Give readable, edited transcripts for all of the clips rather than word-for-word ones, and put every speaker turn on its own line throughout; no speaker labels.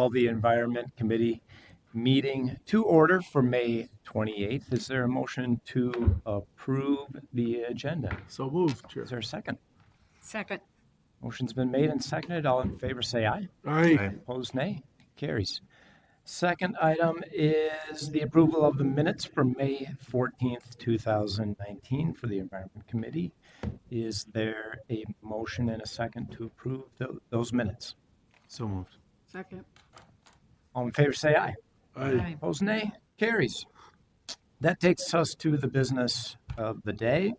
Call the Environment Committee meeting to order for May 28th. Is there a motion to approve the agenda?
So moved, Chair.
Is there a second?
Second.
Motion's been made and seconded. All in favor say aye.
Aye.
Opposed, nay. Carries. Second item is the approval of the minutes from May 14th, 2019 for the Environment Committee. Is there a motion and a second to approve those minutes?
So moved.
Second.
All in favor say aye.
Aye.
Opposed, nay. Carries. That takes us to the business of the day.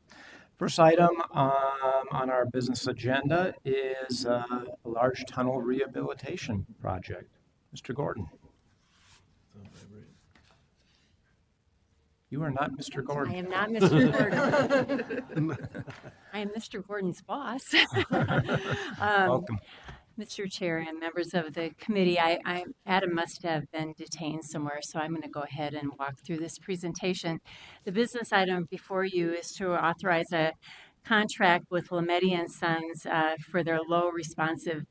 First item on our business agenda is a large tunnel rehabilitation project. Mr. Gordon. You are not Mr. Gordon.
I am not Mr. Gordon. I am Mr. Gordon's boss.
Welcome.
Mr. Chair and members of the committee, Adam must have been detained somewhere, so I'm going to go ahead and walk through this presentation. The business item before you is to authorize a contract with Lametti and Sons for their low responsive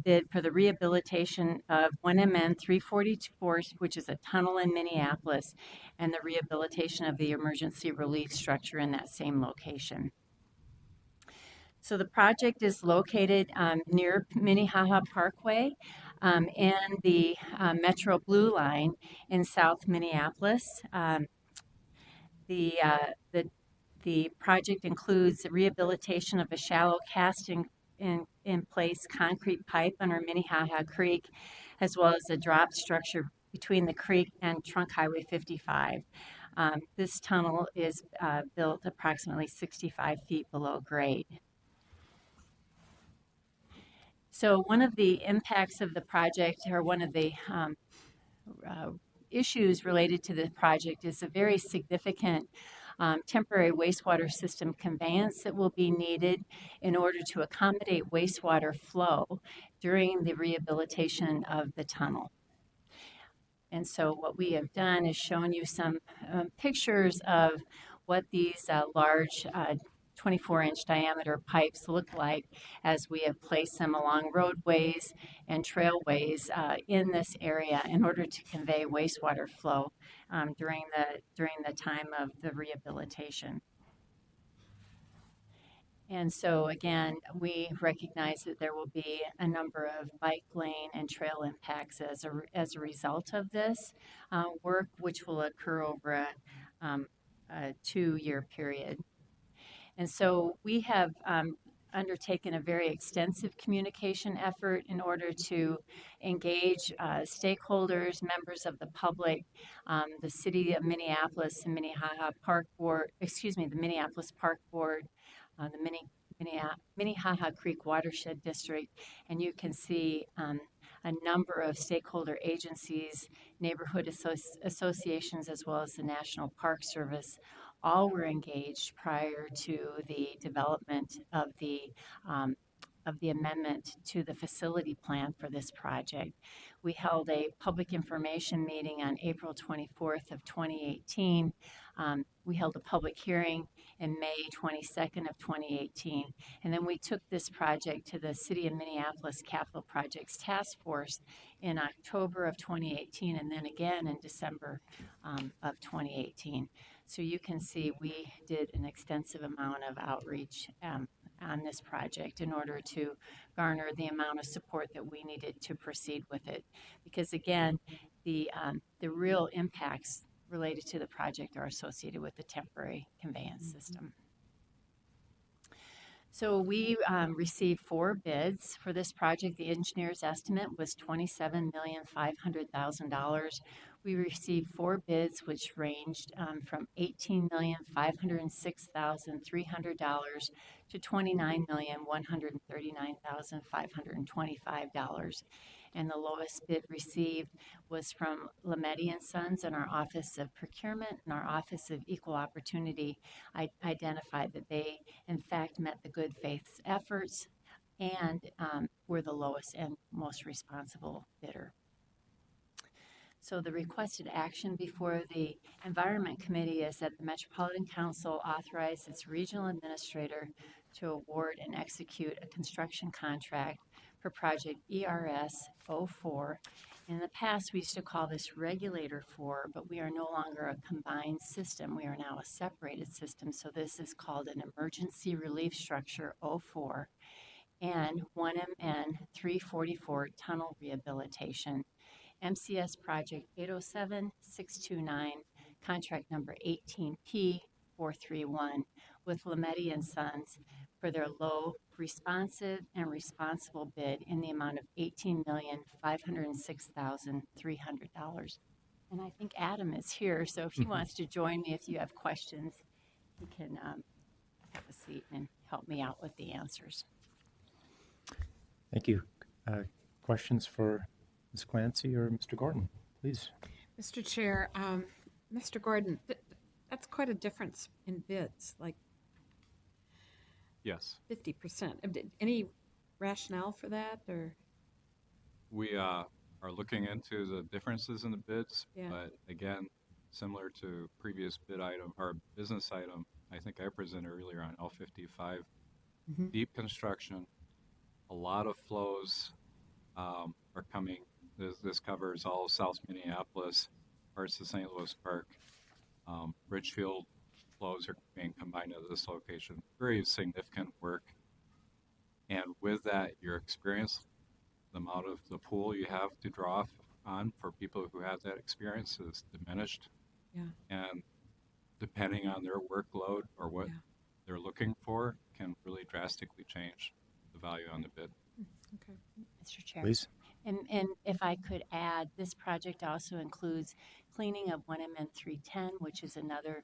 bid for the rehabilitation of 1MN 344, which is a tunnel in Minneapolis, and the rehabilitation of the emergency relief structure in that same location. So the project is located near Minnehaha Parkway and the Metro Blue Line in South Minneapolis. The project includes the rehabilitation of a shallow casting in place concrete pipe under Minnehaha Creek, as well as a drop structure between the creek and Trunk Highway 55. This tunnel is built approximately 65 feet below grade. So one of the impacts of the project, or one of the issues related to the project, is a very significant temporary wastewater system conveyance that will be needed in order to accommodate wastewater flow during the rehabilitation of the tunnel. And so what we have done is shown you some pictures of what these large 24-inch diameter pipes look like as we have placed them along roadways and trailways in this area in order to convey wastewater flow during the time of the rehabilitation. And so again, we recognize that there will be a number of bike lane and trail impacts as a result of this work, which will occur over a 2-year period. And so we have undertaken a very extensive communication effort in order to engage stakeholders, members of the public, the City of Minneapolis and Minnehaha Park Board, the Minneapolis Park Board, the Minnehaha Creek Watershed District, and you can see a number of stakeholder agencies, neighborhood associations, as well as the National Park Service. All were engaged prior to the development of the amendment to the facility plan for this project. We held a public information meeting on April 24th of 2018. We held a public hearing in May 22nd of 2018. And then we took this project to the City of Minneapolis Capital Projects Task Force in October of 2018, and then again in December of 2018. So you can see we did an extensive amount of outreach on this project in order to garner the amount of support that we needed to proceed with it. Because again, the real impacts related to the project are associated with the temporary conveyance system. So we received 4 bids for this project. The engineer's estimate was $27,500,000. We received 4 bids, which ranged from $18,506,300 to $29,139,525. And the lowest bid received was from Lametti and Sons, and our Office of Procurement and our Office of Equal Opportunity identified that they, in fact, met the good faith efforts and were the lowest and most responsible bidder. So the requested action before the Environment Committee is that the Metropolitan Council authorize its regional administrator to award and execute a construction contract for project ERS 04 In the past, we used to call this regulator 4, but we are no longer a combined system. We are now a separated system. So this is called an emergency relief structure 04 and 1MN 344 tunnel rehabilitation. MCS project 807629, contract number 18P431 with Lametti and Sons for their low, responsive, and responsible bid in the amount of $18,506,300. And I think Adam is here, so if he wants to join me, if you have questions, he can have a seat and help me out with the answers.
Thank you. Questions for Ms. Clancy or Mr. Gordon, please.
Mr. Chair, Mr. Gordon, that's quite a difference in bids, like
Yes,
50%. Any rationale for that, or?
we are looking into the differences in the bids,
Yeah.
but again, similar to previous bid item or business item, I think I presented earlier on L55,
Mhm.
deep construction, a lot of flows are coming. This covers all of South Minneapolis, parts of St. Louis Park. Ridgefield flows are being combined at this location. Very significant work. And with that, your experience, the amount of the pool you have to draw on for people who have that experience is diminished.
Yeah.
And depending on their workload or what
Yeah.
they're looking for, can really drastically change the value on the bid.
Okay.
Mr. Chair.
Please.
And if I could add, this project also includes cleaning of 1MN 310, which is another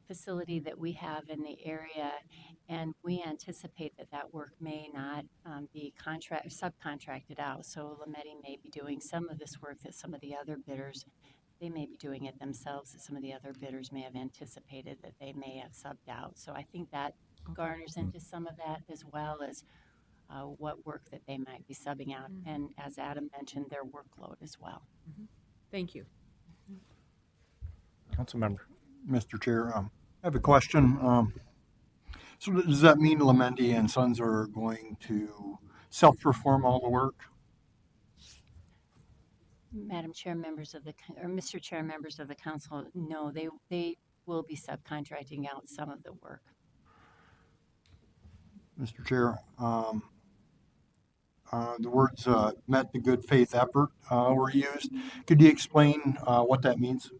facility that we have in the area, and we anticipate that that work may not be subcontracted out. So Lametti may be doing some of this work that some of the other bidders, they may be doing it themselves, that some of the other bidders may have anticipated that they may have subbed out. So I think that garners into some of that, as well as what work that they might be subbing out. And as Adam mentioned, their workload as well.
Thank you.
Council member.
Mr. Chair, I have a question. So does that mean Lamendi and Sons are going to self-perform all the work?
Madam Chair, members of the, or Mr. Chair, members of the council, no, they will be subcontracting out some of the work.
Mr. Chair, the words met the good faith effort were used. Could you explain what that means,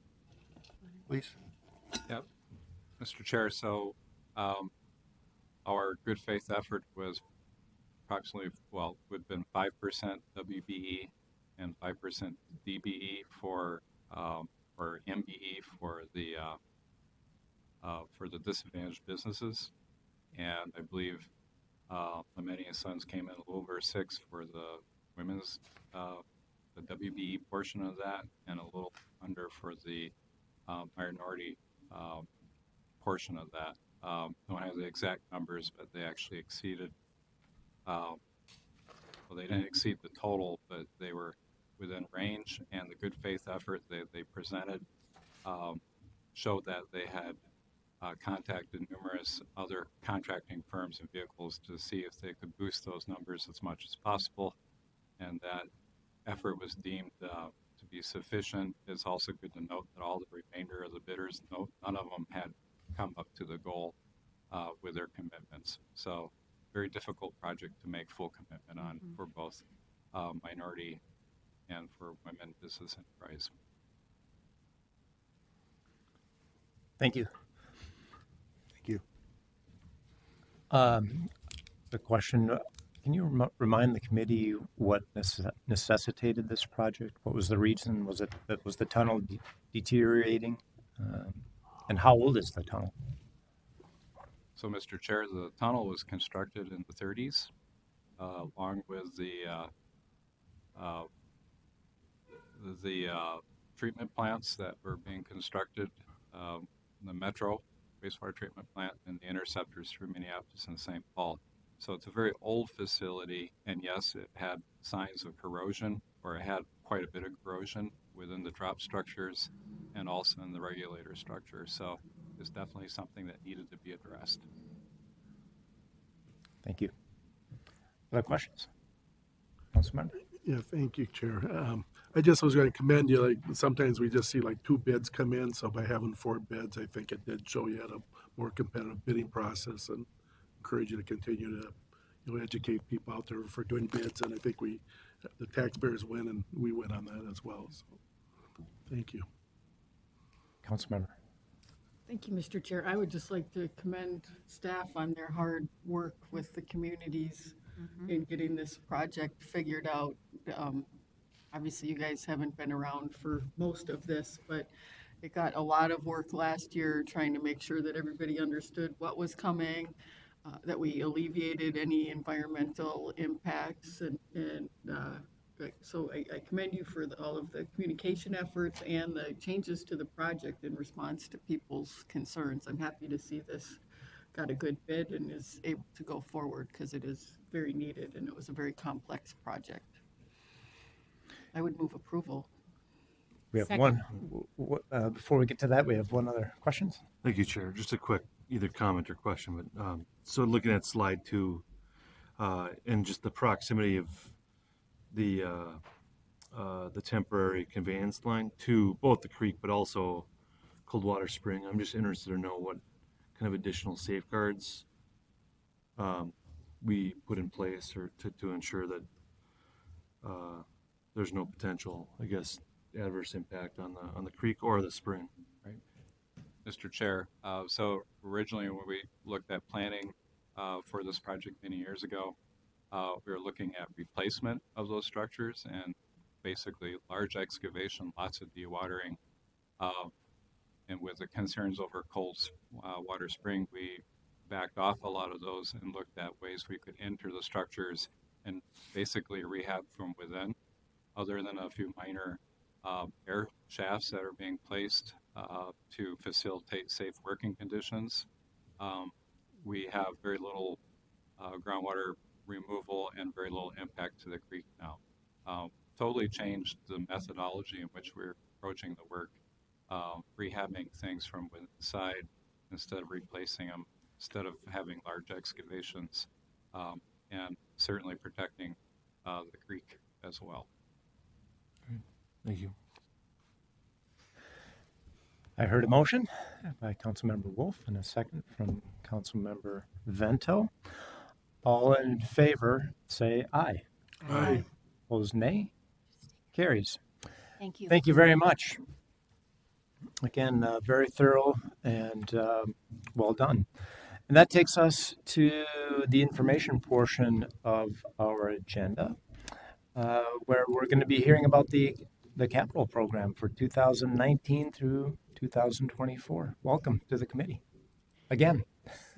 please?
Yep. Mr. Chair, so our good faith effort was approximately, well, would have been 5% WBE and 5% DBE or MBE for the disadvantaged businesses. And I believe Lametti and Sons came in a little over 6 for the women's, the WBE portion of that, and a little under for the minority portion of that. Don't have the exact numbers, but they actually exceeded. Well, they didn't exceed the total, but they were within range. And the good faith effort they presented showed that they had contacted numerous other contracting firms and vehicles to see if they could boost those numbers as much as possible. And that effort was deemed to be sufficient. It's also good to note that all the remainder of the bidders, none of them had come up to the goal with their commitments. So very difficult project to make full commitment on for both minority and for women business enterprise.
Thank you.
Thank you.
The question, can you remind the committee what necessitated this project? What was the reason? Was the tunnel deteriorating? And how old is the tunnel?
So, Mr. Chair, the tunnel was constructed in the 30s, along with the treatment plants that were being constructed, the Metro Wastewater Treatment Plant and the Interceptors through Minneapolis and St. Paul. So it's a very old facility, and yes, it had signs of corrosion, or it had quite a bit of corrosion within the drop structures and also in the regulator structure. So it's definitely something that needed to be addressed.
Thank you. Other questions? Council member?
Yeah, thank you, Chair. I just was going to commend you. Like sometimes we just see like 2 bids come in, so by having 4 bids, I think it did show you had a more competitive bidding process, and encourage you to continue to, educate people out there for doing bids. And I think the taxpayers win, and we win on that as well. So, thank you.
Councilmember.
Thank you, Mr. Chair. I would just like to commend staff on their hard work with the communities in getting this project figured out. Obviously, you guys haven't been around for most of this, but it got a lot of work last year trying to make sure that everybody understood what was coming, that we alleviated any environmental impacts, so I commend you for all of the communication efforts and the changes to the project in response to people's concerns. I'm happy to see this got a good bid and is able to go forward because it is very needed and it was a very complex project. I would move approval.
We have
Second.
before we get to that, we have one other questions.
Thank you, Chair. Just a quick either comment or question, but so looking at slide 2, and just the proximity of the temporary conveyance line to both the creek, but also Coldwater Spring. I'm just interested to know what kind of additional safeguards we put in place or to ensure that there's no potential, I guess, adverse impact on the creek or the spring.
Right. Mr. Chair, so originally when we looked at planning for this project many years ago, we were looking at replacement of those structures and basically large excavation, lots of dewatering. And with the concerns over Coldwater Spring, we backed off a lot of those and looked at ways we could enter the structures and basically rehab from within, other than a few minor air shafts that are being placed to facilitate safe working conditions. We have very little groundwater removal and very little impact to the creek now. Totally changed the methodology in which we're approaching the work, rehabbing things from inside instead of replacing them, instead of having large excavations, and certainly protecting the creek as well.
Thank you.
I heard a motion by Councilmember Wolf and a second from Councilmember Vento. All in favor, say aye.
Aye.
Opposed, nay. Carries.
Thank you.
Thank you very much. Again, very thorough and well done. And that takes us to the information portion of our agenda, where we're going to be hearing about the capital program for 2019 through 2024. Welcome to the committee. Again.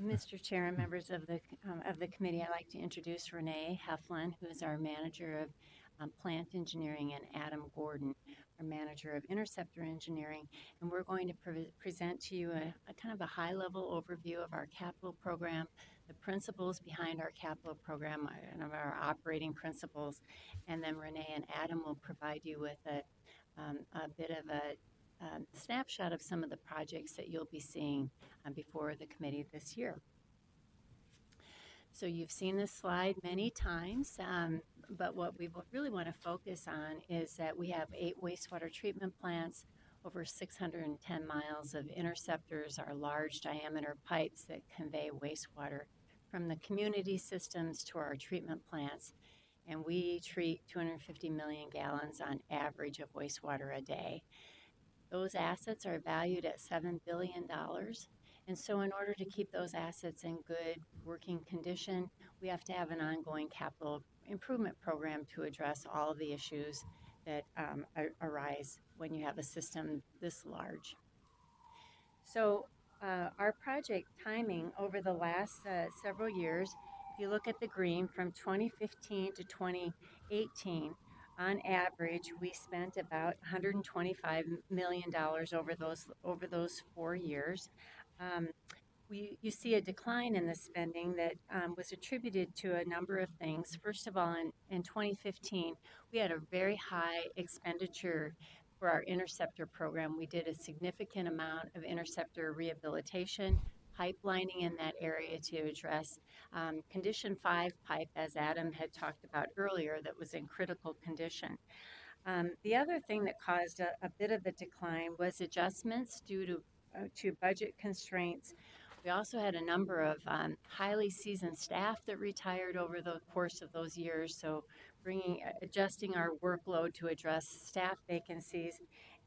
Mr. Chair and members of the committee, I'd like to introduce Renee Heflin, who is our manager of plant engineering, and Adam Gordon, our manager of Interceptor engineering. And we're going to present to you a kind of a high-level overview of our capital program, the principles behind our capital program, and of our operating principles. And then Renee and Adam will provide you with a bit of a snapshot of some of the projects that you'll be seeing before the committee this year. So you've seen this slide many times, but what we really want to focus on is that we have 8 wastewater treatment plants, over 610 miles of interceptors, our large diameter pipes that convey wastewater from the community systems to our treatment plants. And we treat 250 million gallons on average of wastewater a day. Those assets are valued at $7 billion. And so in order to keep those assets in good working condition, we have to have an ongoing capital improvement program to address all of the issues that arise when you have a system this large. So our project timing over the last several years, if you look at the green from 2015 to 2018, on average, we spent about $125 million over those 4 years. You see a decline in the spending that was attributed to a number of things. First of all, in 2015, we had a very high expenditure for our Interceptor program. We did a significant amount of Interceptor rehabilitation, pipelining in that area to address condition 5 pipe, as Adam had talked about earlier, that was in critical condition. The other thing that caused a bit of a decline was adjustments due to budget constraints. We also had a number of highly seasoned staff that retired over the course of those years, so adjusting our workload to address staff vacancies.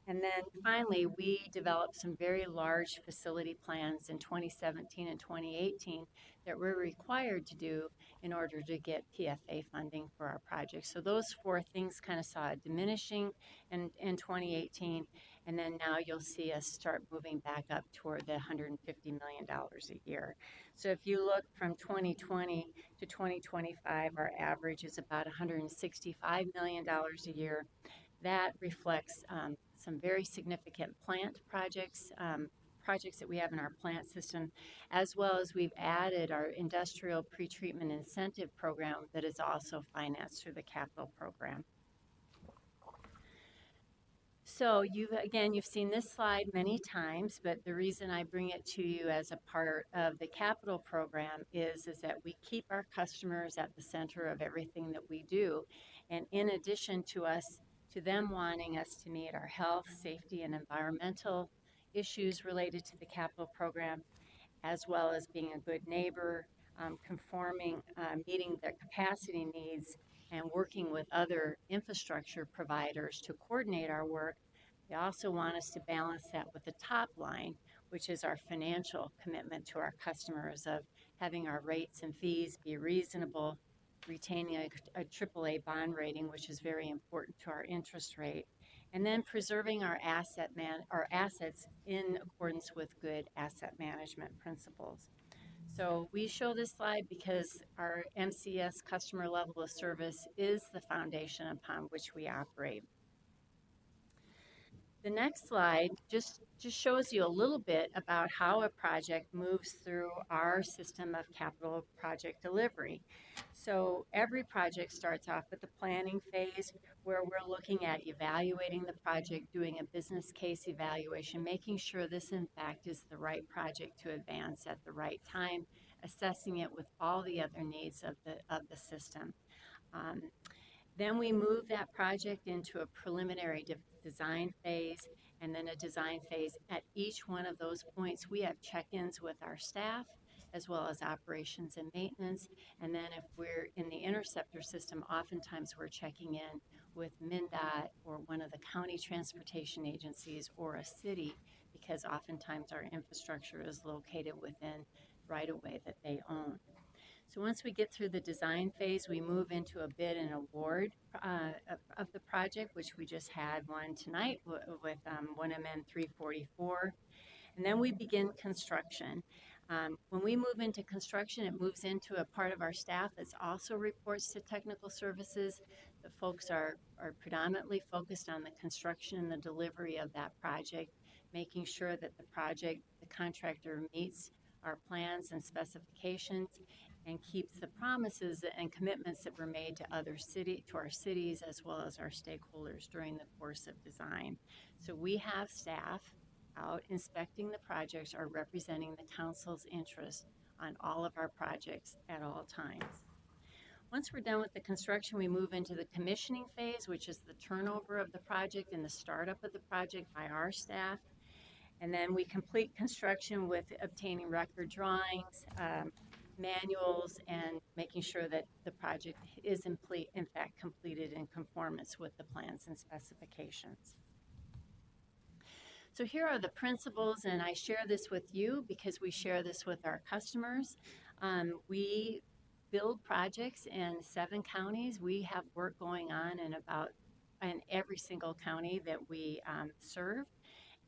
And then finally, we developed some very large facility plans in 2017 and 2018 that we're required to do in order to get PFA funding for our project. So those four things kind of saw a diminishing in 2018, and then now you'll see us start moving back up toward the $150 million a year. So if you look from 2020 to 2025, our average is about $165 million a year. That reflects some very significant plant projects, projects that we have in our plant system, as well as we've added our industrial pretreatment incentive program that is also financed through the capital program. So you've seen this slide many times, but the reason I bring it to you as a part of the capital program is that we keep our customers at the center of everything that we do. And in addition to them wanting us to meet our health, safety, and environmental issues related to the capital program, as well as being a good neighbor, meeting their capacity needs, and working with other infrastructure providers to coordinate our work. They also want us to balance that with the top line, which is our financial commitment to our customers of having our rates and fees be reasonable, retaining a AAA bond rating, which is very important to our interest rate, and then preserving our assets in accordance with good asset management principles. So we show this slide because our MCS, customer level of service, is the foundation upon which we operate. The next slide just shows you a little bit about how a project moves through our system of capital project delivery. So every project starts off with the planning phase, where we're looking at evaluating the project, doing a business case evaluation, making sure this in fact is the right project to advance at the right time, assessing it with all the other needs of the system. Then we move that project into a preliminary design phase, and then a design phase. At each one of those points, we have check-ins with our staff, as well as operations and maintenance. And then if we're in the Interceptor system, oftentimes we're checking in with MnDOT or one of the county transportation agencies or a city, because oftentimes our infrastructure is located within right-of-way that they own. So once we get through the design phase, we move into a bid and award of the project, which we just had one tonight with 1MN 344. And then we begin construction. When we move into construction, it moves into a part of our staff that also reports to technical services. The folks are predominantly focused on the construction and the delivery of that project, making sure that the contractor meets our plans and specifications and keeps the promises and commitments that were made to our cities as well as our stakeholders during the course of design. So we have staff out inspecting the projects or representing the council's interest on all of our projects at all times. Once we're done with the construction, we move into the commissioning phase, which is the turnover of the project and the startup of the project by our staff. And then we complete construction with obtaining record drawings, manuals, and making sure that the project is in fact completed in conformance with the plans and specifications. So here are the principles, and I share this with you because we share this with our customers. We build projects in 7 counties. We have work going on in every single county that we serve,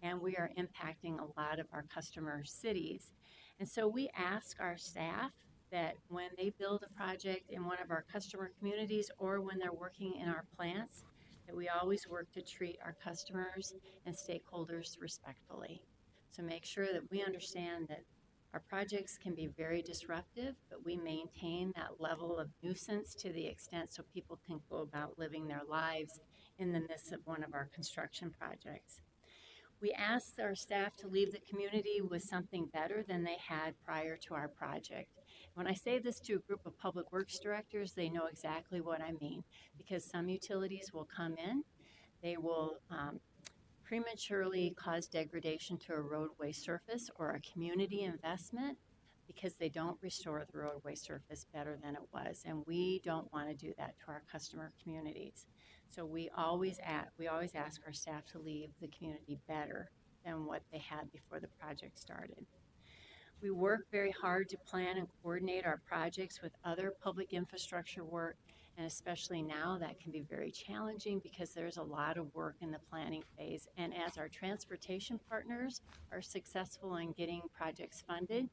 and we are impacting a lot of our customer cities. And so we ask our staff that when they build a project in one of our customer communities or when they're working in our plants, that we always work to treat our customers and stakeholders respectfully. So make sure that we understand that our projects can be very disruptive, but we maintain that level of nuisance to the extent so people can go about living their lives in the midst of one of our construction projects. We asked our staff to leave the community with something better than they had prior to our project. When I say this to a group of public works directors, they know exactly what I mean, because some utilities will come in, they will prematurely cause degradation to a roadway surface or a community investment because they don't restore the roadway surface better than it was. And we don't want to do that to our customer communities. So we always ask our staff to leave the community better than what they had before the project started. We work very hard to plan and coordinate our projects with other public infrastructure work, and especially now that can be very challenging because there's a lot of work in the planning phase. And as our transportation partners are successful in getting projects funded,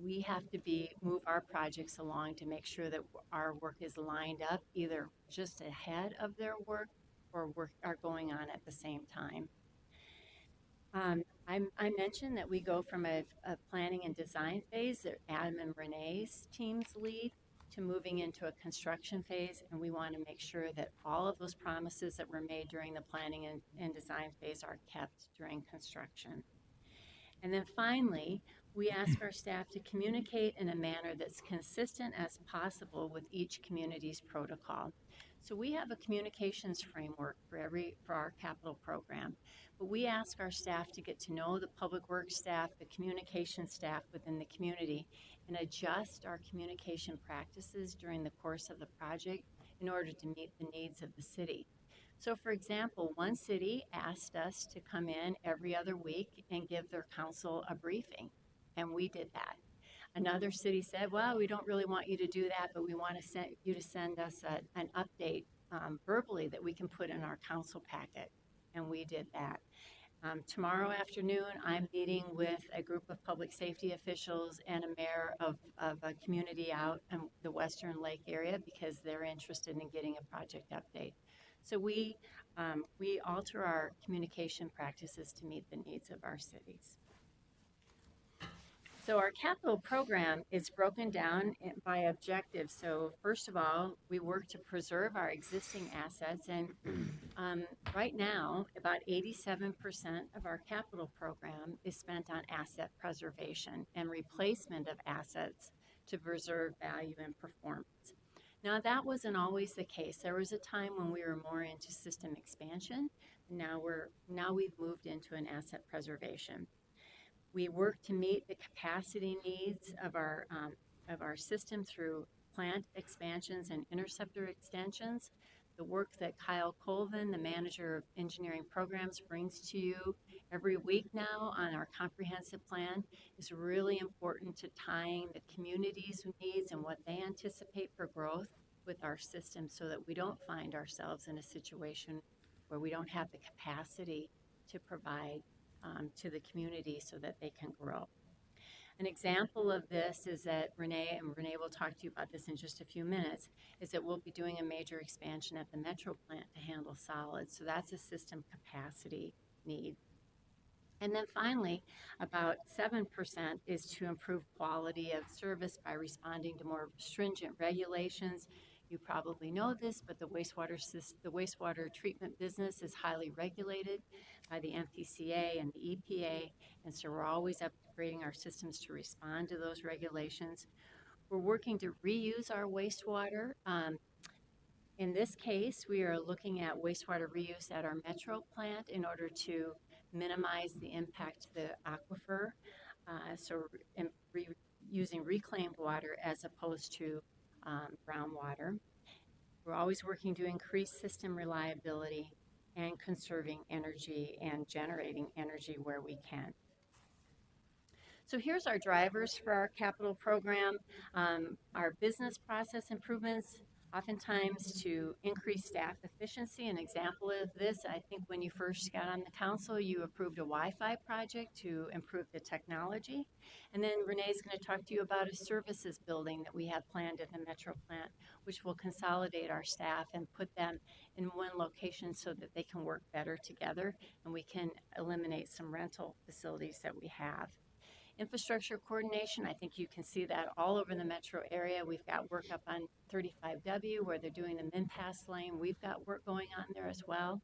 we have to move our projects along to make sure that our work is lined up either just ahead of their work or work are going on at the same time. I mentioned that we go from a planning and design phase that Adam and Renee's teams lead to moving into a construction phase, and we want to make sure that all of those promises that were made during the planning and design phase are kept during construction. And then finally, we ask our staff to communicate in a manner that's consistent as possible with each community's protocol. So we have a communications framework for our capital program, but we ask our staff to get to know the public works staff, the communication staff within the community, and adjust our communication practices during the course of the project in order to meet the needs of the city. So for example, one city asked us to come in every other week and give their council a briefing, and we did that. Another city said, well, we don't really want you to do that, but we want you to send us an update verbally that we can put in our council packet, and we did that. Tomorrow afternoon, I'm meeting with a group of public safety officials and a mayor of a community out in the Western Lake area because they're interested in getting a project update. So we alter our communication practices to meet the needs of our cities. So our capital program is broken down by objectives. So first of all, we work to preserve our existing assets, and right now, about 87% of our capital program is spent on asset preservation and replacement of assets to preserve value and performance. Now, that wasn't always the case. There was a time when we were more into system expansion. Now we've moved into an asset preservation. We work to meet the capacity needs of our system through plant expansions and interceptor extensions. The work that Kyle Colvin, the manager of engineering programs, brings to you every week now on our comprehensive plan is really important to tying the community's needs and what they anticipate for growth with our system so that we don't find ourselves in a situation where we don't have the capacity to provide to the community so that they can grow. An example of this is that Renee will talk to you about this in just a few minutes, is that we'll be doing a major expansion at the Metro plant to handle solids. So that's a system capacity need. And then finally, about 7% is to improve quality of service by responding to more stringent regulations. You probably know this, but the wastewater treatment business is highly regulated by the MPCA and the EPA, and so we're always upgrading our systems to respond to those regulations. We're working to reuse our wastewater. In this case, we are looking at wastewater reuse at our Metro plant in order to minimize the impact to the aquifer, using reclaimed water as opposed to groundwater. We're always working to increase system reliability and conserving energy and generating energy where we can. So here's our drivers for our capital program. Our business process improvements, oftentimes to increase staff efficiency. An example of this, I think when you first got on the council, you approved a Wi-Fi project to improve the technology. And then Renee's going to talk to you about a services building that we have planned at the Metro plant, which will consolidate our staff and put them in one location so that they can work better together and we can eliminate some rental facilities that we have. Infrastructure coordination, I think you can see that all over the metro area. We've got work up on 35W where they're doing the MinPass lane. We've got work going on there as well.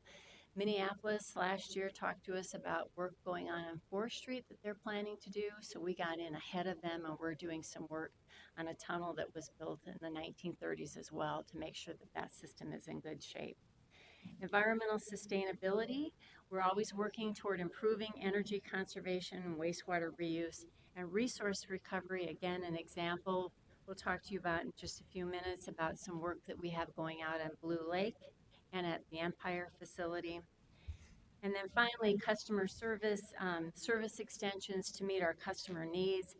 Minneapolis last year talked to us about work going on 4th Street that they're planning to do. So we got in ahead of them, and we're doing some work on a tunnel that was built in the 1930s as well to make sure that that system is in good shape. Environmental sustainability, we're always working toward improving energy conservation and wastewater reuse and resource recovery. Again, an example we'll talk to you about in just a few minutes about some work that we have going out on Blue Lake and at the Empire facility. And then finally, customer service, service extensions to meet our customer needs.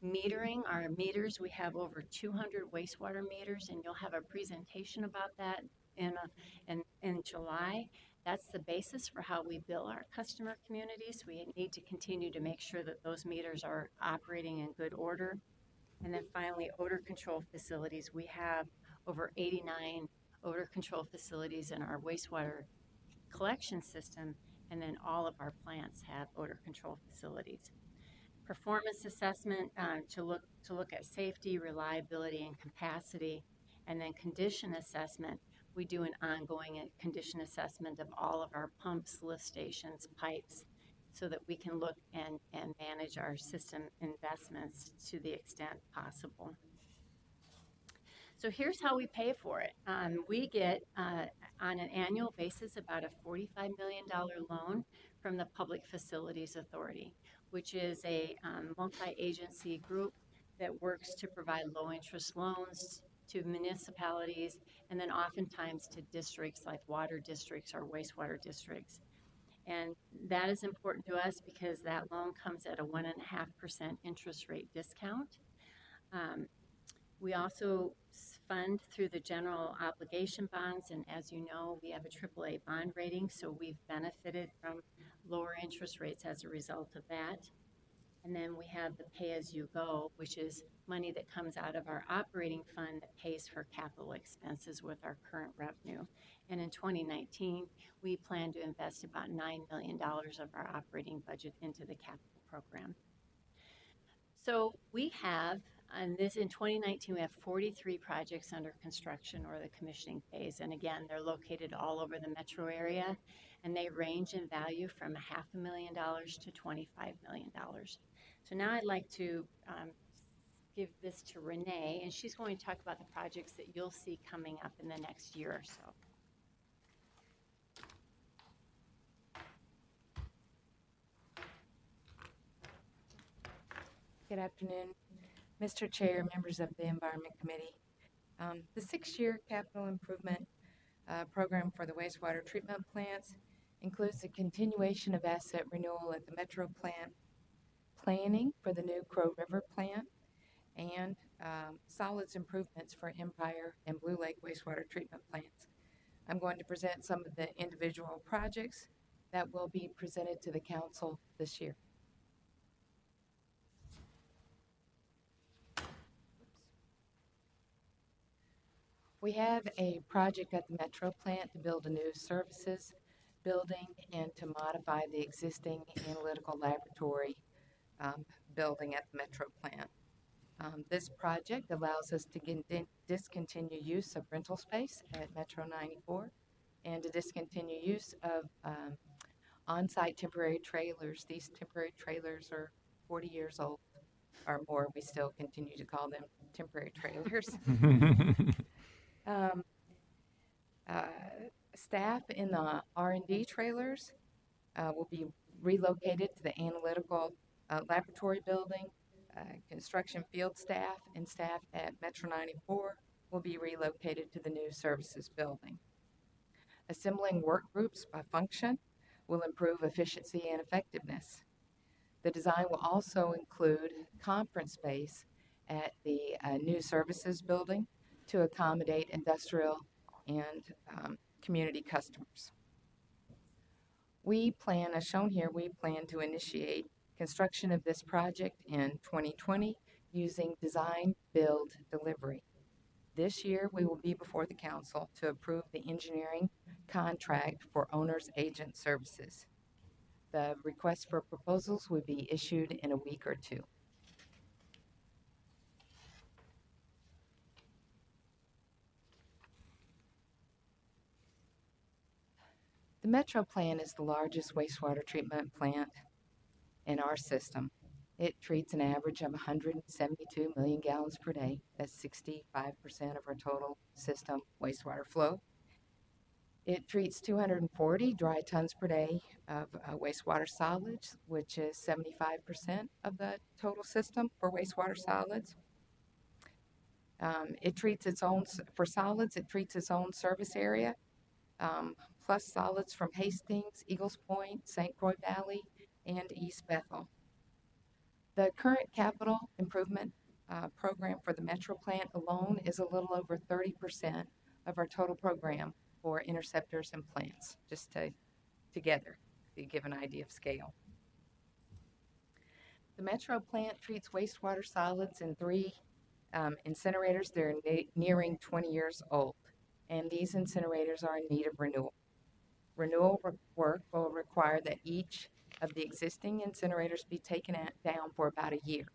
Metering, our meters, we have over 200 wastewater meters, and you'll have a presentation about that in July. That's the basis for how we bill our customer communities. We need to continue to make sure that those meters are operating in good order. And then finally, odor control facilities. We have over 89 odor control facilities in our wastewater collection system, and then all of our plants have odor control facilities. Performance assessment to look at safety, reliability, and capacity, and then condition assessment. We do an ongoing condition assessment of all of our pumps, lift stations, pipes, so that we can look and manage our system investments to the extent possible. So here's how we pay for it. We get, on an annual basis, about a $45 million loan from the Public Facilities Authority, which is a multi-agency group that works to provide low-interest loans to municipalities and then oftentimes to districts like water districts or wastewater districts. And that is important to us because that loan comes at a 1.5% interest rate discount. We also fund through the general obligation bonds, and as you know, we have a AAA bond rating, so we've benefited from lower interest rates as a result of that. And then we have the pay-as-you-go, which is money that comes out of our operating fund that pays for capital expenses with our current revenue. And in 2019, we plan to invest about $9 million of our operating budget into the capital program. So we have, in 2019, we have 43 projects under construction or the commissioning phase. And again, they're located all over the metro area, and they range in value from $500,000 to $25 million. So now I'd like to give this to Renee, and she's going to talk about the projects that you'll see coming up in the next year or so.
Good afternoon, Mr. Chair, members of the Environment Committee. The 6-year capital improvement program for the wastewater treatment plants includes the continuation of asset renewal at the Metro plant, planning for the new Crow River plant, and solids improvements for Empire and Blue Lake wastewater treatment plants. I'm going to present some of the individual projects that will be presented to the council this year. We have a project at the Metro plant to build a new services building and to modify the existing analytical laboratory building at the Metro plant. This project allows us to discontinue use of rental space at Metro 94 and to discontinue use of on-site temporary trailers. These temporary trailers are 40 years old or more. We still continue to call them temporary trailers. Staff in the R&D trailers will be relocated to the analytical laboratory building. Construction field staff and staff at Metro 94 will be relocated to the new services building. Assembling work groups by function will improve efficiency and effectiveness. The design will also include conference space at the new services building to accommodate industrial and community customers. We plan, as shown here, we plan to initiate construction of this project in 2020 using design, build, delivery. This year, we will be before the council to approve the engineering contract for owner's agent services. The request for proposals will be issued in a week or two. The Metropolitan is the largest wastewater treatment plant in our system. It treats an average of 172 million gallons per day. That's 65% of our total system wastewater flow. It treats 240 dry tons per day of wastewater solids, which is 75% of the total system for wastewater solids. It treats its own, for solids, it treats its own service area, plus solids from Hastings, Eagles Point, St. Croix Valley, and East Bethel. The current capital improvement program for the Metro plant alone is a little over 30% of our total program for interceptors and plants, just together to give an idea of scale. The Metro plant treats wastewater solids in 3 incinerators. They're nearing 20 years old, and these incinerators are in need of renewal. Renewal work will require that each of the existing incinerators be taken down for about a year.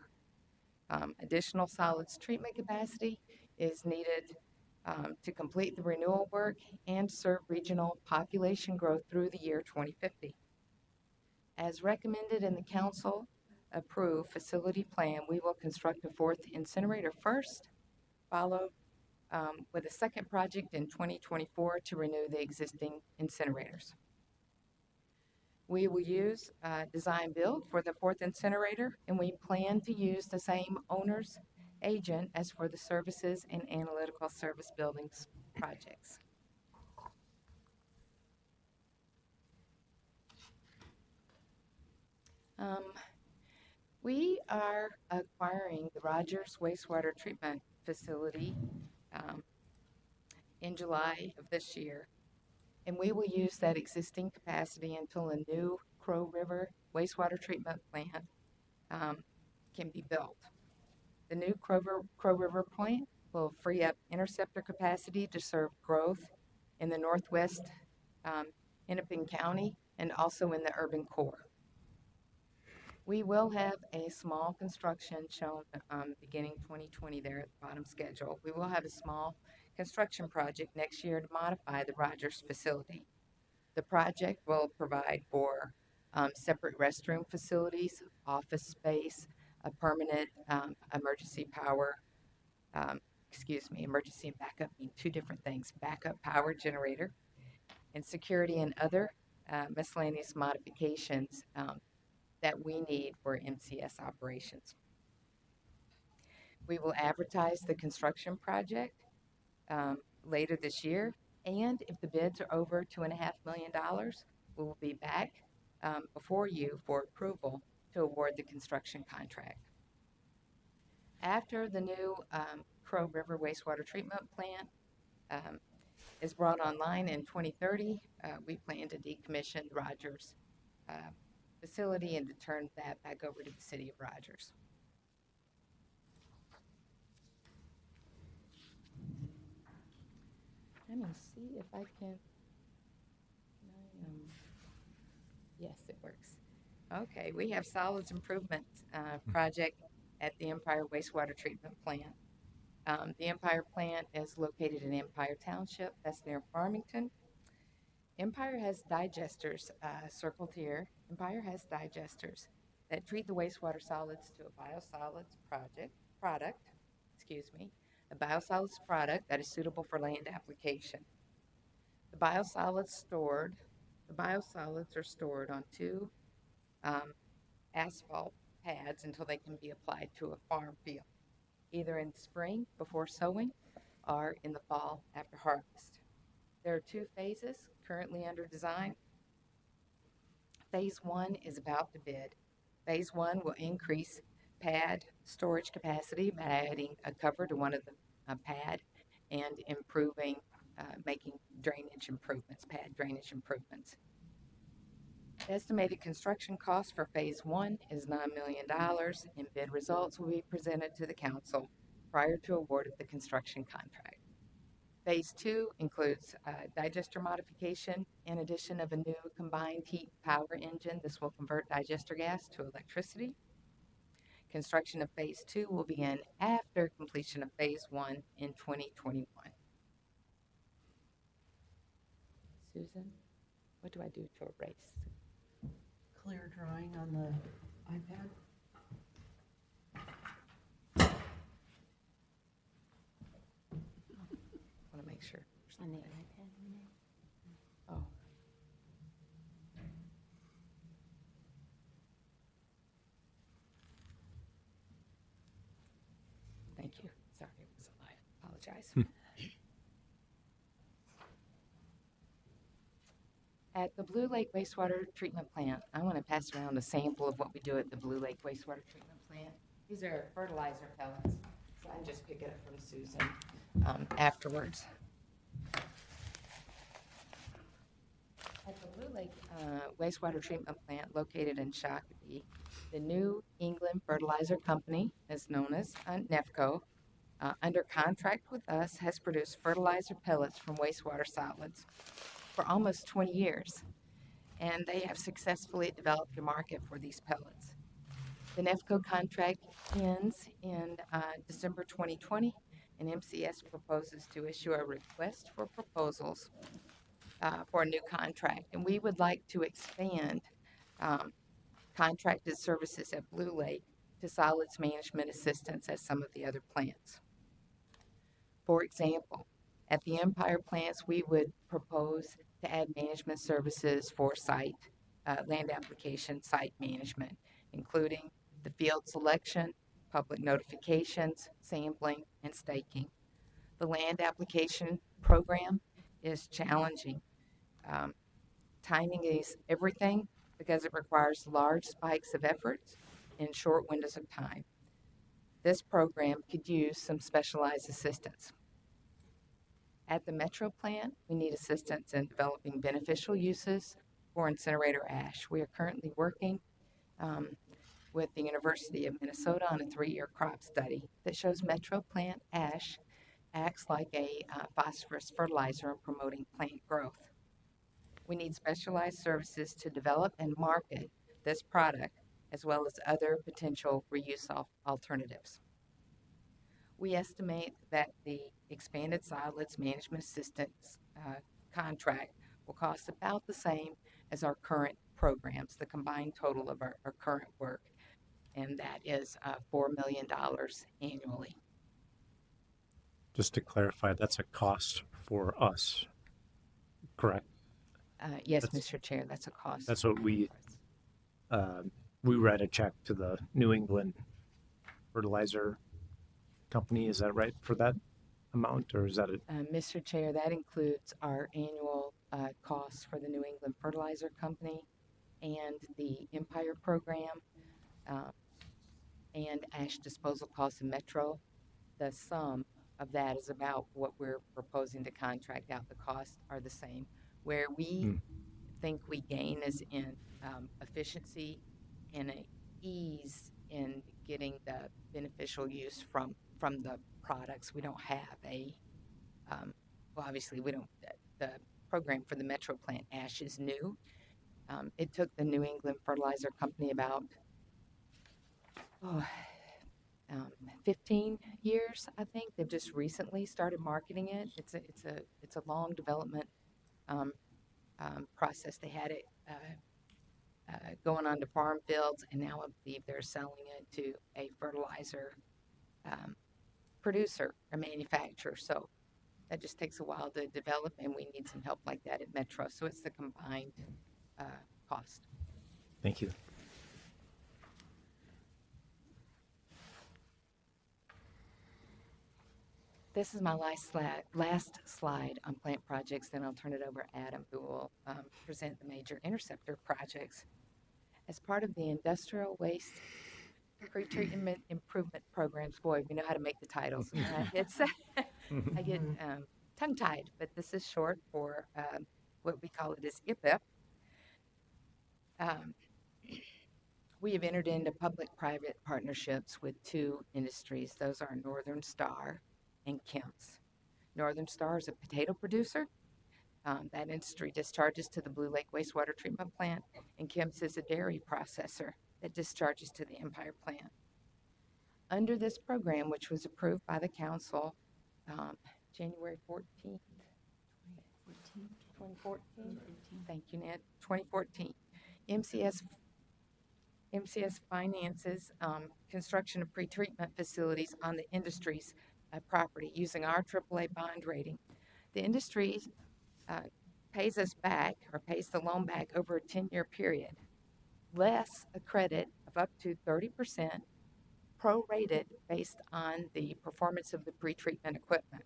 Additional solids treatment capacity is needed to complete the renewal work and serve regional population growth through the year 2050. As recommended in the council approved facility plan, we will construct a 4th incinerator first, followed with a second project in 2024 to renew the existing incinerators. We will use design build for the 4th incinerator, and we plan to use the same owner's agent as for the services and analytical service buildings projects. We are acquiring the Rogers Wastewater Treatment Facility in July of this year, and we will use that existing capacity until a new Crow River wastewater treatment plant can be built. The new Crow River plant will free up interceptor capacity to serve growth in the northwest Hennepin County and also in the urban core. We will have a small construction shown beginning 2020 there at the bottom schedule. We will have a small construction project next year to modify the Rogers facility. The project will provide for separate restroom facilities, office space, a permanent emergency power, emergency and backup mean 2 different things, backup power generator, and security and other miscellaneous modifications that we need for MCS operations. We will advertise the construction project later this year, and if the bids are over $2.5 million, we will be back before you for approval to award the construction contract. After the new Crow River wastewater treatment plant is brought online in 2030, we plan to decommission the Rogers facility and to turn that back over to the city of Rogers. Let me see if I can. Yes, it works. Okay, we have solids improvement project at the Empire Wastewater Treatment Plant. The Empire plant is located in Empire Township. That's near Farmington. Empire has digesters circled here. Empire has digesters that treat the wastewater solids to a biosolids product, a biosolids product that is suitable for land application. The biosolids are stored on 2 asphalt pads until they can be applied to a farm field, either in spring before sowing or in the fall after harvest. There are 2 phases currently under design. Phase 1 is about to bid. Phase 1 will increase pad storage capacity by adding a cover to one of the pad and improving, making drainage improvements, pad drainage improvements. Estimated construction cost for Phase 1 is $9 million, and bid results will be presented to the council prior to award of the construction contract. Phase 2 includes digester modification and addition of a new combined heat power engine. This will convert digester gas to electricity. Construction of Phase 2 will begin after completion of Phase 1 in 2021. Susan, what do I do to erase?
Clear drawing on the iPad?
Want to make sure.
On the iPad, Renee?
Oh. Thank you. Sorry, it was alive. Apologize. At the Blue Lake Wastewater Treatment Plant, I want to pass around a sample of what we do at the Blue Lake Wastewater Treatment Plant. These are fertilizer pellets, so I can just pick it up from Susan afterwards. At the Blue Lake Wastewater Treatment Plant located in Shakopee, the New England Fertilizer Company, is known as NEFCO, under contract with us, has produced fertilizer pellets from wastewater solids for almost 20 years, and they have successfully developed a market for these pellets. The NEFCO contract ends in December 2020, and MCS proposes to issue a request for proposals for a new contract, and we would like to expand contracted services at Blue Lake to solids management assistance at some of the other plants. For example, at the Empire plants, we would propose to add management services for site, land application, site management, including the field selection, public notifications, sampling, and staking. The land application program is challenging. Timing is everything because it requires large spikes of efforts in short windows of time. This program could use some specialized assistance. At the Metro plant, we need assistance in developing beneficial uses for incinerator ash. We are currently working with the University of Minnesota on a 3-year crop study that shows Metro plant ash acts like a phosphorus fertilizer in promoting plant growth. We need specialized services to develop and market this product, as well as other potential reuse alternatives. We estimate that the expanded solids management assistance contract will cost about the same as our current programs, the combined total of our current work, and that is $4 million annually.
Just to clarify, that's a cost for us, correct?
Yes,
That's-
Mr. Chair, that's a cost.
That's what we write a check to the New England Fertilizer Company. Is that right for that amount, or is that it?
Mr. Chair, that includes our annual costs for the New England Fertilizer Company and the Empire program and ash disposal costs in Metro. The sum of that is about what we're proposing to contract out. The costs are the same. Where we think we gain is in efficiency and an ease in getting the beneficial use from the products. We don't have well, obviously we don't, the program for the Metro plant ash is new. It took the New England Fertilizer Company about 15 years, I think. They've just recently started marketing it. It's a long development process. They had it going on to farm fields, and now I believe they're selling it to a fertilizer producer or manufacturer. So that just takes a while to develop, and we need some help like that at Metro. So it's the combined cost.
Thank you.
This is my last slide on plant projects. Then I'll turn it over to Adam, who will present the major Interceptor projects. As part of the Industrial Waste Pretreatment Improvement Programs, boy, we know how to make the titles. It's I get tongue-tied, but this is short for what we call it is IPIP. We have entered into public-private partnerships with 2 industries. Those are Northern Star and Kemp's. Northern Star is a potato producer. That industry discharges to the Blue Lake Wastewater Treatment Plant, and Kemp's is a dairy processor that discharges to the Empire plant. Under this program, which was approved by the council January 14th, 2014? Thank you, Ned. 2014. MCS finances construction of pretreatment facilities on the industry's property using our AAA bond rating. The industry pays us back or pays the loan back over a 10-year period, less a credit of up to 30% prorated based on the performance of the pretreatment equipment.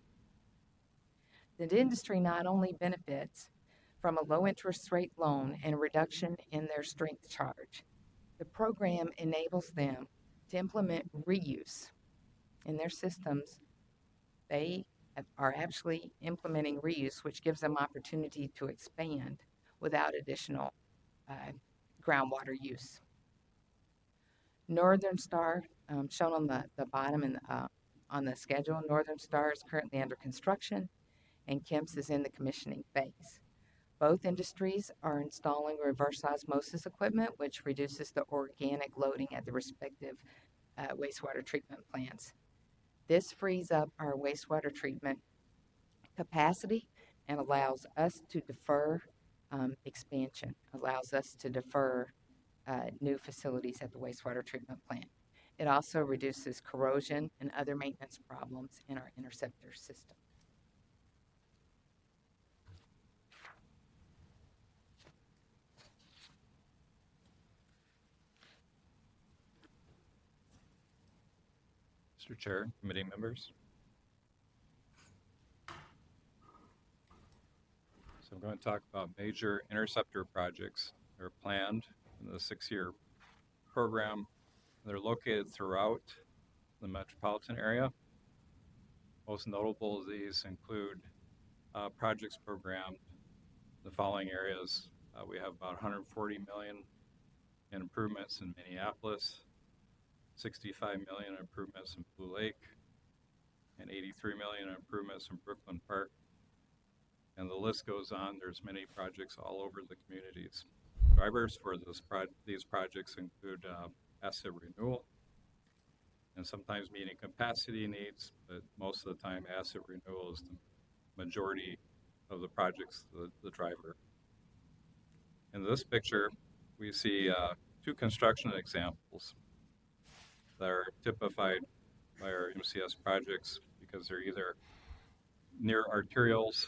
The industry not only benefits from a low interest rate loan and a reduction in their strength charge, the program enables them to implement reuse in their systems. They are actually implementing reuse, which gives them opportunity to expand without additional groundwater use. Northern Star, shown on the bottom and on the schedule, Northern Star is currently under construction, and Kemp's is in the commissioning phase. Both industries are installing reverse osmosis equipment, which reduces the organic loading at the respective wastewater treatment plants. This frees up our wastewater treatment capacity and allows us to defer expansion, allows us to defer new facilities at the wastewater treatment plant. It also reduces corrosion and other maintenance problems in our Interceptor system.
Mr. Chair, committee members. So I'm going to talk about major Interceptor projects that are planned in the 6-year program. They're located throughout the Metropolitan area. Most notable of these include projects programmed in the following areas. We have about $140 million in improvements in Minneapolis, $65 million in improvements in Blue Lake, and $83 million in improvements in Brooklyn Park. And the list goes on. There's many projects all over the communities. Drivers for these projects include asset renewal, and sometimes meeting capacity needs, but most of the time asset renewal is the majority of the projects, the driver. In this picture, we see 2 construction examples that are typified by our MCS projects because they're either near arterials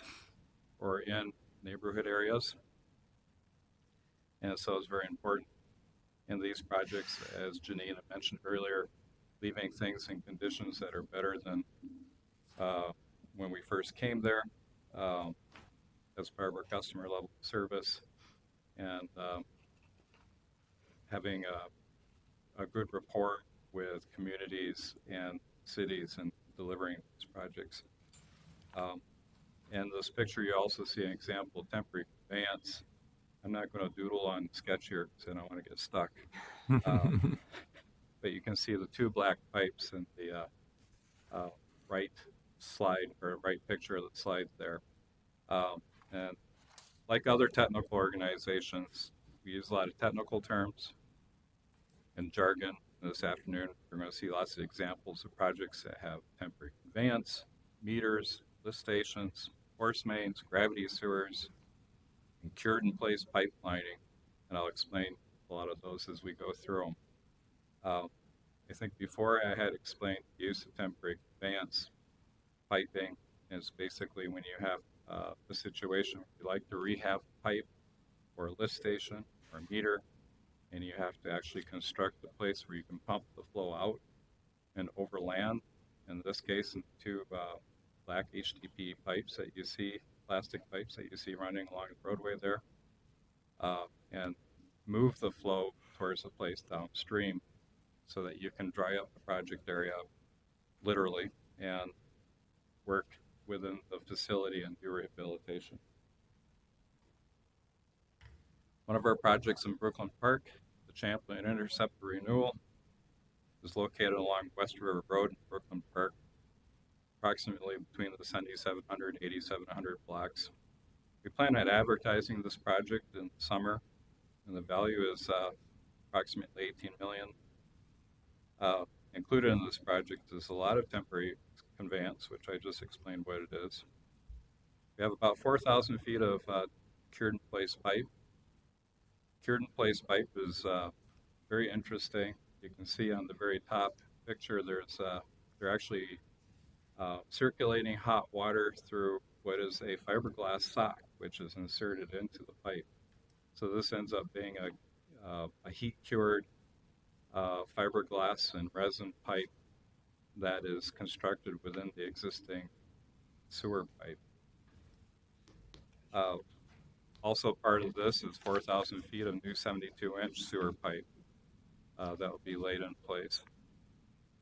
or in neighborhood areas. And so it's very important in these projects, as Janina mentioned earlier, leaving things in conditions that are better than when we first came there as part of our customer level service, and having a good rapport with communities and cities and delivering these projects. In this picture, you also see an example of temporary conveyance. I'm not going to doodle on sketch here because I don't want to get stuck. But you can see the 2 black pipes in the right slide, or right picture of the slide there. And like other technical organizations, we use a lot of technical terms and jargon. This afternoon, we're going to see lots of examples of projects that have temporary conveyance, meters, lift stations, force mains, gravity sewers, and cured-in-place pipelining. And I'll explain a lot of those as we go through them. I think before I had explained the use of temporary conveyance piping is basically when you have a situation where you like to rehab a pipe or a lift station or a meter, and you have to actually construct a place where you can pump the flow out and over land. In this case, in 2 black HDPE pipes that you see, plastic pipes that you see running along the roadway there, and move the flow towards the place downstream so that you can dry up the project area literally and work within the facility and do rehabilitation. One of our projects in Brooklyn Park, the Champlain Interceptor Renewal, is located along West River Road in Brooklyn Park, approximately between the 7700 and 8700 blocks. We plan on advertising this project in the summer, and the value is approximately $18 million. Included in this project is a lot of temporary conveyance, which I just explained what it is. We have about 4,000 feet of cured in place pipe. Cured in place pipe is very interesting. You can see on the very top picture, they're actually circulating hot water through what is a fiberglass sock, which is inserted into the pipe. So this ends up being a heat-cured fiberglass and resin pipe that is constructed within the existing sewer pipe. Also part of this is 4,000 feet of new 72-inch sewer pipe that will be laid in place.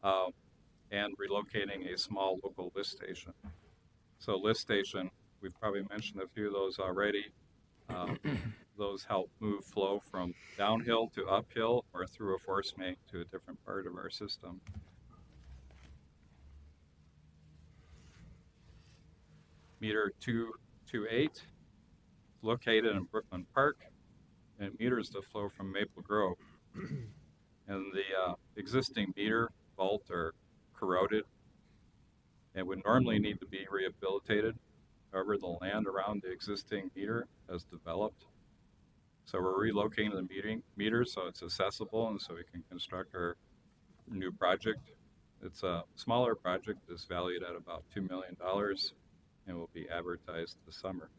And relocating a small local lift station. So lift station, we've probably mentioned a few of those already. Those help move flow from downhill to uphill or through a force main to a different part of our system. Meter 228, located in Brooklyn Park, and it meters the flow from Maple Grove. And the existing meter vault are corroded and would normally need to be rehabilitated. However, the land around the existing meter has developed. So we're relocating the meter so it's accessible and so we can construct our new project. It's a smaller project that's valued at about $2 million and will be advertised this summer.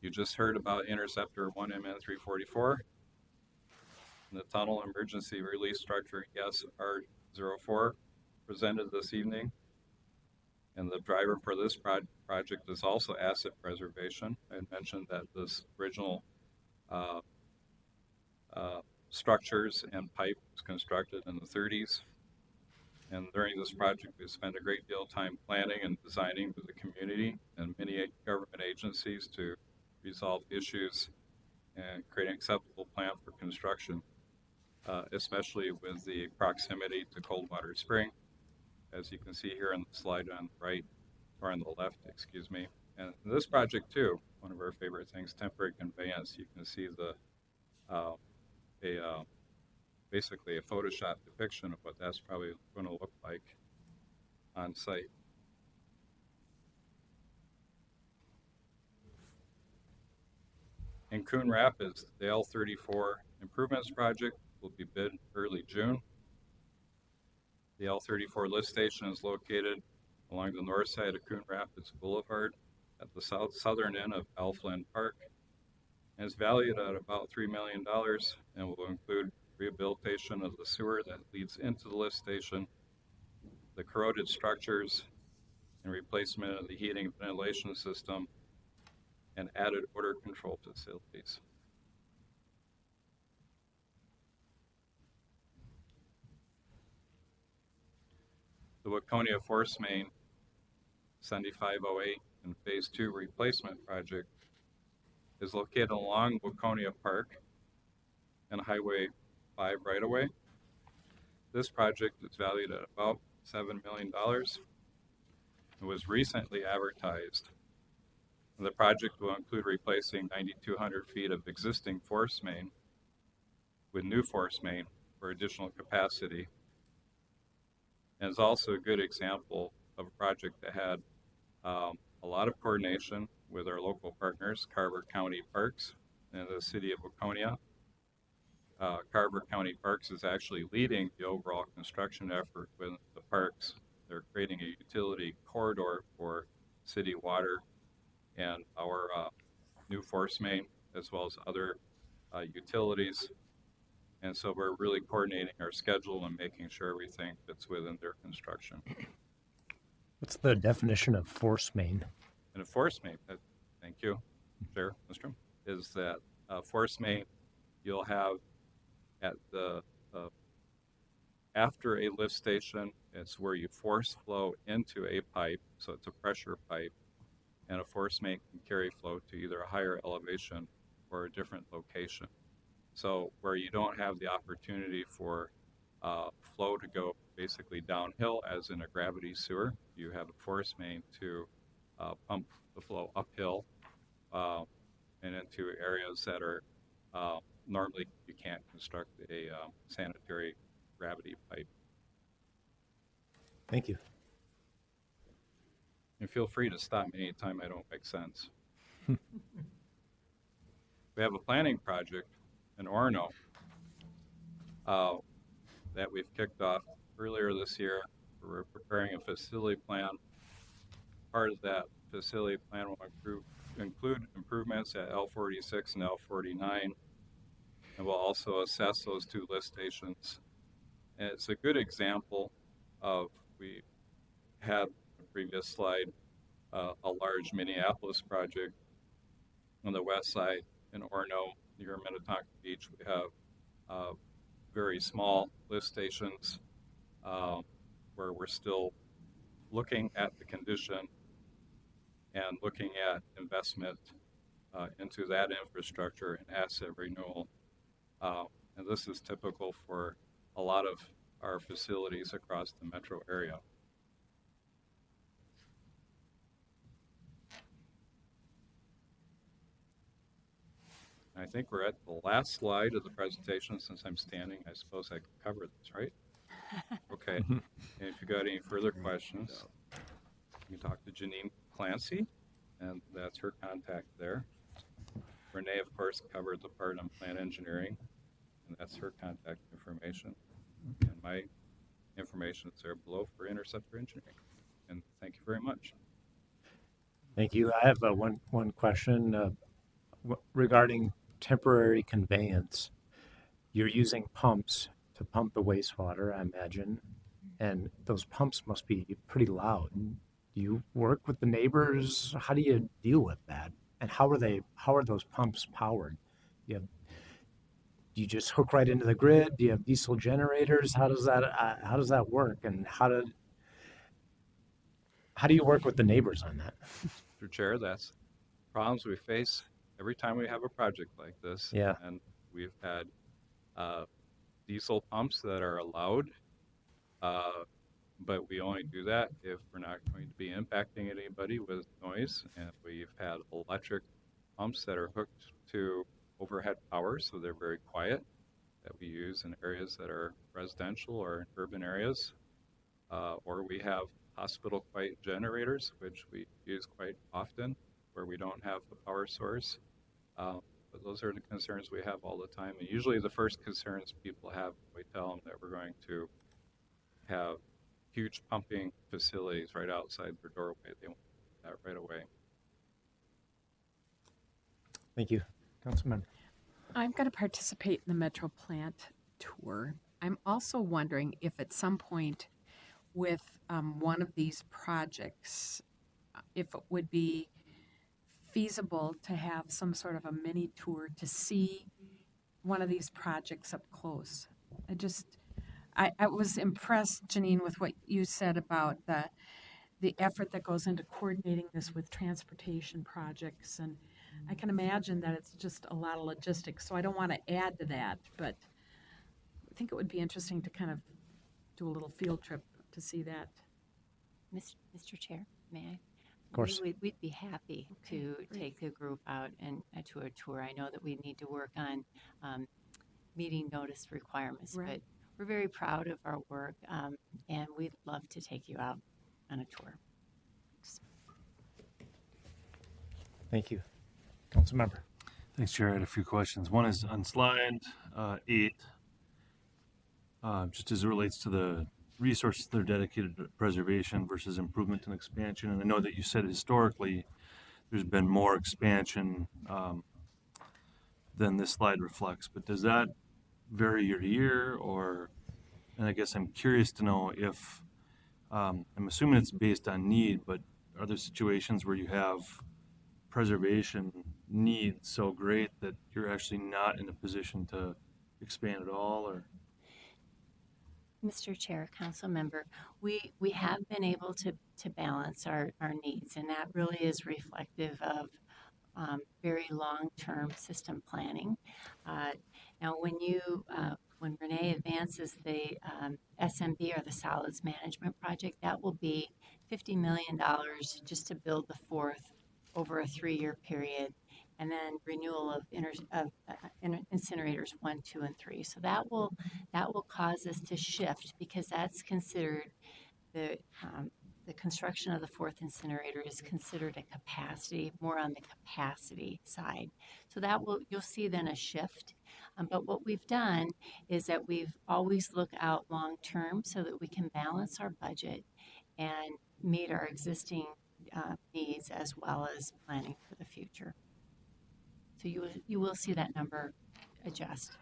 You just heard about Interceptor 1MN344, and the tunnel emergency release structure ESR04 presented this evening. And the driver for this project is also asset preservation. I mentioned that this original structures and pipe was constructed in the 30s. And during this project, we spent a great deal of time planning and designing with the community and many government agencies to resolve issues and create an acceptable plan for construction, especially with the proximity to Coldwater Spring, as you can see here on the slide on the right, or on the left, excuse me. And this project too, one of our favorite things, temporary conveyance. You can see basically a Photoshop depiction of what that's probably going to look like on site. In Coon Rapids, the L34 improvements project will be bid early June. The L34 lift station is located along the north side of Coon Rapids Boulevard at the southern end of Elfland Park, and is valued at about $3 million and will include rehabilitation of the sewer that leads into the lift station, the corroded structures, and replacement of the heating and ventilation system, and added odor control facilities. The Waconia Force Main 7508 and Phase 2 replacement project is located along Waconia Park and Highway 5 right-of-way. This project is valued at about $7 million. It was recently advertised. And the project will include replacing 9,200 feet of existing force main with new force main for additional capacity. And it's also a good example of a project that had a lot of coordination with our local partners, Carver County Parks and the City of Waconia. Carver County Parks is actually leading the overall construction effort with the parks. They're creating a utility corridor for city water and our new force main, as well as other utilities. And so we're really coordinating our schedule and making sure everything fits within their construction.
What's the definition of force main?
And a force main, thank you, Chair Mr. is that force main you'll have at the after a lift station. It's where you force flow into a pipe, so it's a pressure pipe, and a force main can carry flow to either a higher elevation or a different location. So where you don't have the opportunity for flow to go basically downhill, as in a gravity sewer, you have a force main to pump the flow uphill and into areas that are normally you can't construct a sanitary gravity pipe
Thank you.
And feel free to stop me anytime I don't make sense. We have a planning project in Orono that we've kicked off earlier this year. We're preparing a facility plan. Part of that facility plan will include improvements at L46 and L49, and we'll also assess those two lift stations. And it's a good example of, we had a previous slide, a large Minneapolis project on the west side in Orono near Minnetonka Beach. We have very small lift stations where we're still looking at the condition and looking at investment into that infrastructure and asset renewal. And this is typical for a lot of our facilities across the metro area. I think we're at the last slide of the presentation. Since I'm standing, I suppose I can cover this, right? Okay. And if you got any further questions, you can talk to Janine Clancy, and that's her contact there. Renee, of course, covered the part on plant engineering, and that's her contact information. And my information is there below for Interceptor engineering. And thank you very much.
Thank you. I have one question regarding temporary conveyance. You're using pumps to pump the wastewater, I imagine, and those pumps must be pretty loud. Do you work with the neighbors? How do you deal with that? And how are those pumps powered? Do you just hook right into the grid? Do you have diesel generators? How does that work? And how do you work with the neighbors on that?
Mr. Chair, that's problems we face every time we have a project like this.
Yeah.
And we've had diesel pumps that are allowed, but we only do that if we're not going to be impacting anybody with noise. And we've had electric pumps that are hooked to overhead power, so they're very quiet, that we use in areas that are residential or urban areas. Or we have hospital quiet generators, which we use quite often, where we don't have the power source. But those are the concerns we have all the time. And usually the first concerns people have, we tell them that we're going to have huge pumping facilities right outside their doorway. They want that right away.
Thank you. Councilmember.
I'm going to participate in the Metro Plant tour. I'm also wondering if at some point with one of these projects, if it would be feasible to have some sort of a mini tour to see one of these projects up close. I was impressed, Janine, with what you said about the effort that goes into coordinating this with transportation projects. And I can imagine that it's just a lot of logistics. So I don't want to add to that, but I think it would be interesting to kind of do a little field trip to see that.
Mr. Chair, may I?
Of course.
We'd be happy to take the group out and to a tour. I know that we need to work on meeting notice requirements, but we're very proud of our work, and we'd love to take you out on a tour.
Thank you. Councilmember.
Thanks, Chair. I had a few questions. One is on slide 8, just as it relates to the resources that are dedicated to preservation versus improvement and expansion. And I know that you said historically there's been more expansion than this slide reflects, but does that vary year to year? And I guess I'm curious to know if, I'm assuming it's based on need, but are there situations where you have preservation needs so great that you're actually not in a position to expand at all? Or
Mr. Chair, Council Member, we have been able to balance our needs, and that really is reflective of very long-term system planning. Now, when Renee advances the SMB, or the Solids Management Project, that will be $50 million just to build the fourth over a 3-year period, and then renewal of incinerators 1, 2, and 3. So that will cause us to shift, because that's considered the construction of the fourth incinerator is considered a capacity, more on the capacity side. So you'll see then a shift. But what we've done is that we've always looked out long term so that we can balance our budget and meet our existing needs as well as planning for the future. So you will see that number adjust.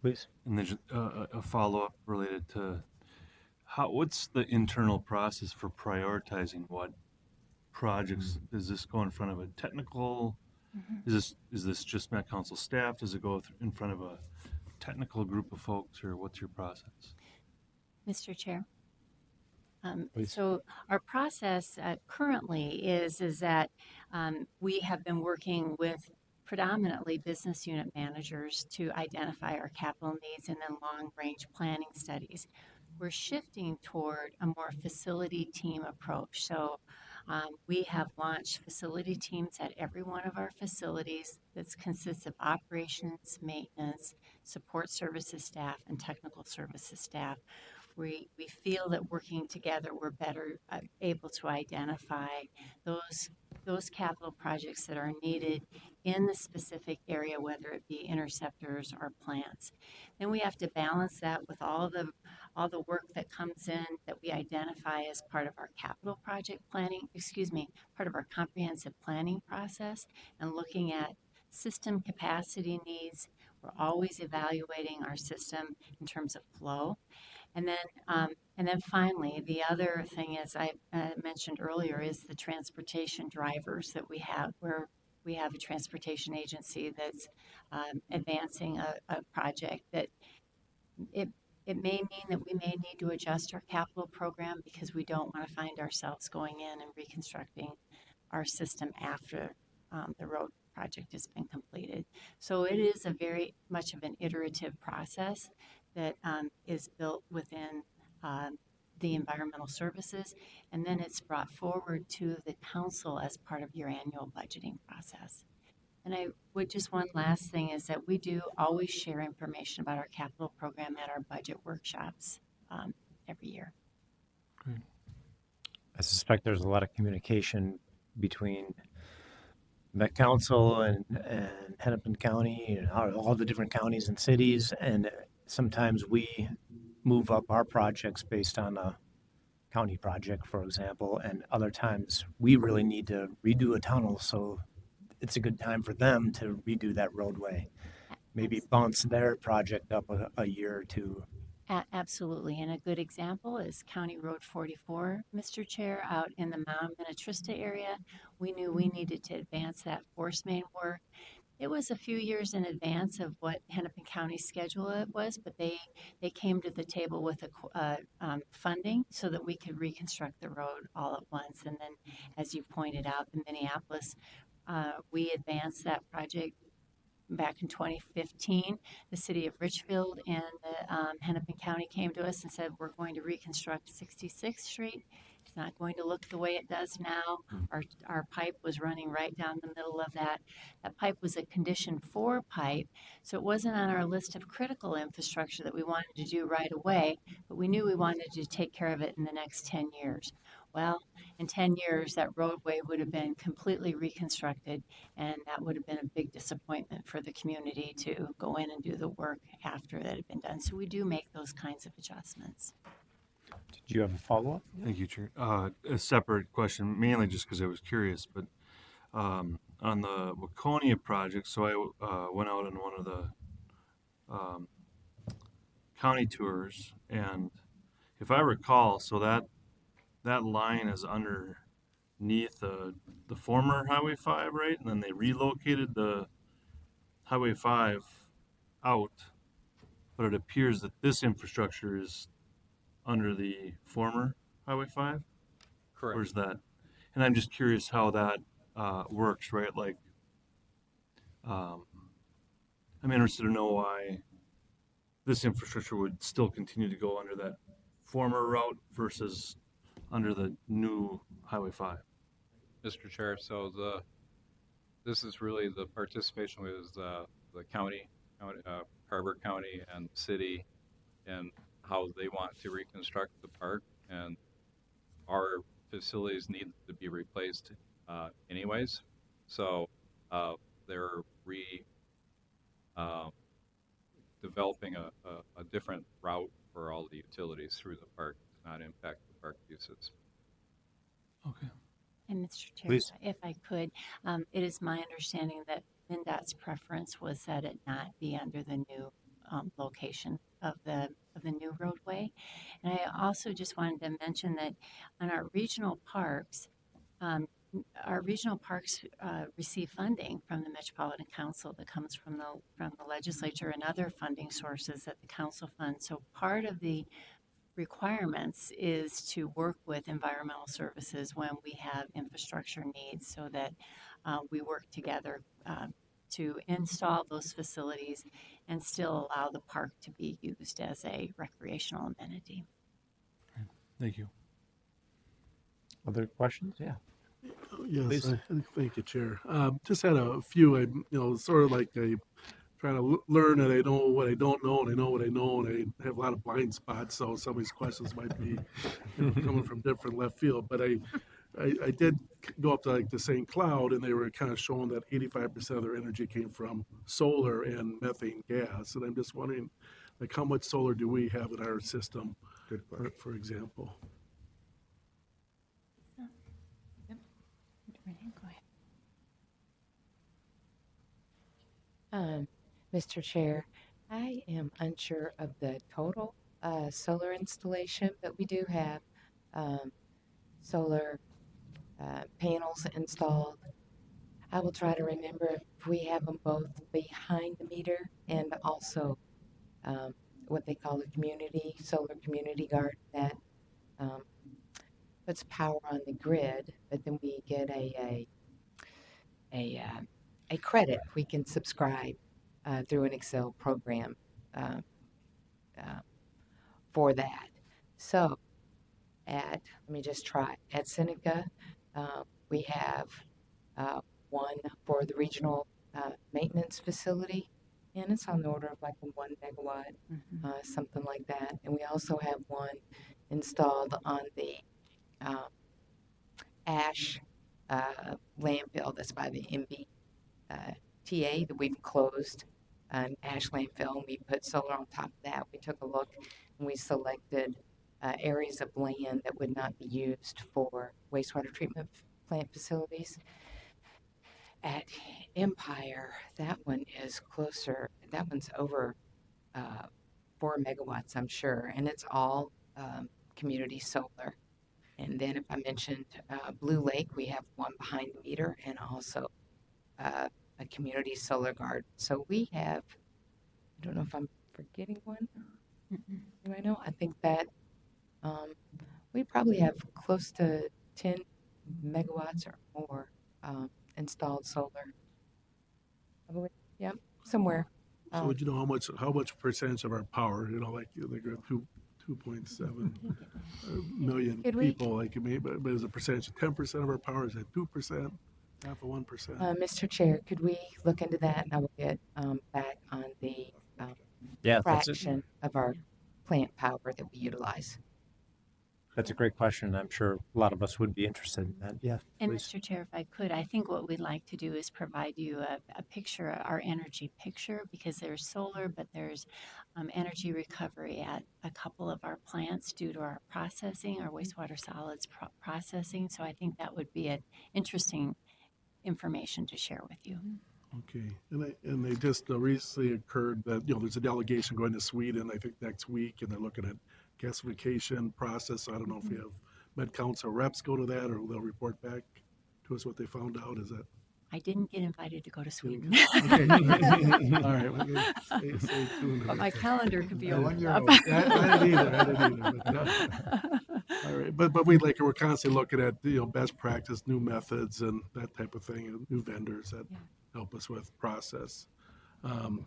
Please.
And there's a follow-up related to what's the internal process for prioritizing what projects? Does this go in front of a technical? Is this just Met Council staff? Does it go in front of a technical group of folks, or what's your process?
Mr. Chair.
Please.
So our process currently is that we have been working with predominantly business unit managers to identify our capital needs and then long-range planning studies. We're shifting toward a more facility team approach. So we have launched facility teams at every one of our facilities that consists of operations, maintenance, support services staff, and technical services staff. We feel that working together, we're better able to identify those capital projects that are needed in the specific area, whether it be interceptors or plants. Then we have to balance that with all the work that comes in that we identify as part of our capital project planning, part of our comprehensive planning process, and looking at system capacity needs. We're always evaluating our system in terms of flow. And then finally, the other thing, as I mentioned earlier, is the transportation drivers that we have, where we have a transportation agency that's advancing a project that it may mean that we may need to adjust our capital program because we don't want to find ourselves going in and reconstructing our system after the road project has been completed. So it is a very much of an iterative process that is built within the environmental services, and then it's brought forward to the council as part of your annual budgeting process. And I would just one last thing is that we do always share information about our capital program at our budget workshops every year.
Great.
I suspect there's a lot of communication between Met Council and Hennepin County and all the different counties and cities, and sometimes we move up our projects based on a county project, for example, and other times we really need to redo a tunnel, so it's a good time for them to redo that roadway. Maybe bounce their project up a year or two.
Absolutely, and a good example is County Road 44, Mr. Chair, out in the Mount Minnetrista area. We knew we needed to advance that force main work. It was a few years in advance of what Hennepin County's schedule it was, but they came to the table with funding so that we could reconstruct the road all at once. And then, as you pointed out, in Minneapolis, we advanced that project back in 2015. The city of Richfield and the Hennepin County came to us and said, we're going to reconstruct 66th Street. It's not going to look the way it does now. Our pipe was running right down the middle of that. That pipe was a Condition 4 pipe, so it wasn't on our list of critical infrastructure that we wanted to do right away, but we knew we wanted to take care of it in the next 10 years. Well, in 10 years, that roadway would have been completely reconstructed, and that would have been a big disappointment for the community to go in and do the work after that had been done. So we do make those kinds of adjustments.
Did you have a follow-up?
Thank you, Chair. A separate question, mainly just because I was curious, but on the Waconia project, so I went out on one of the county tours, and if I recall, so that line is underneath the former Highway 5, right? And then they relocated the Highway 5 out, but it appears that this infrastructure is under the former Highway 5?
Correct.
Or is that? And I'm just curious how that works, right? Like, I'm interested to know why this infrastructure would still continue to go under that former route versus under the new Highway 5.
Mr. Chair, so this is really the participation with the county, Carver County and city, and how they want to reconstruct the park, and our facilities need to be replaced anyways. So they're uh, developing a different route for all the utilities through the park to not impact the park uses.
Okay.
And Mr. Chair,
Please.
if I could, it is my understanding that MnDOT's preference was that it not be under the new location of the new roadway. And I also just wanted to mention that on um, our regional parks receive funding from the Metropolitan Council that comes from the legislature and other funding sources that the council funds. So part of the requirements is to work with environmental services when we have infrastructure needs so that we work together to install those facilities and still allow the park to be used as a recreational amenity.
Thank you.
Other questions? Yeah.
Yes,
Please.
thank you, Chair. Just had a few, sort of like trying to learn that I know what I don't know, and I know what I know, and I have a lot of blind spots. So some of these questions might be coming from different left field. But I did go up to like the St. Cloud, and they were kind of showing that 85% of their energy came from solar and methane gas. And I'm just wondering, like, how much solar do we have in our system,
Good question.
for example?
Go ahead.
Mr. Chair, I am unsure of the total solar installation, but we do have solar panels installed. I will try to remember if we have them both behind the meter and also what they call a solar community guard that puts power on the grid, but then we get a credit we can subscribe through an Excel program uh, for that. So let me just try. At Seneca, we have one for the regional maintenance facility, and it's on the order of like a 1 megawatt, something like that. And we also have one installed on the ash landfill that's by the MBTA that we've closed, an ash landfill, and we put solar on top of that. We took a look and we selected areas of land that would not be used for wastewater treatment plant facilities. At Empire, that one is closer, that one's over 4 megawatts, I'm sure, and it's all community solar. And then if I mentioned Blue Lake, we have one behind the meter and also a community solar garden. So we have, I don't know if I'm forgetting one. Do I know? I think that we probably have close to 10 megawatts or more installed solar. Probably, yeah, somewhere.
So would you know how much percentage of our power, like 2.7 million
Could we-
people, like, but is a percentage of 10% of our power? Is that 2%? Half of 1%?
Mr. Chair, could we look into that? And I will get back on the
Yeah, that's
fraction of our plant power that we utilize.
a great question. I'm sure a lot of us would be interested in that. Yeah,
And
please.
Mr. Chair, if I could, I think what we'd like to do is provide you a picture, our energy picture, because there's solar, but there's energy recovery at a couple of our plants due to our processing, our wastewater solids processing. So I think that would be an interesting information to share with you.
Okay, and they just recently occurred that, there's a delegation going to Sweden, I think next week, and they're looking at gasification process. I don't know if we have Med Council reps go to that, or they'll report back to us what they found out. Is that?
I didn't get invited to go to Sweden.
Okay. All right. Well, stay tuned.
But my calendar could be
I
opened
didn't
up.
either. All right, but we're constantly looking at best practice, new methods, and that type of thing, and new vendors that help us with process. And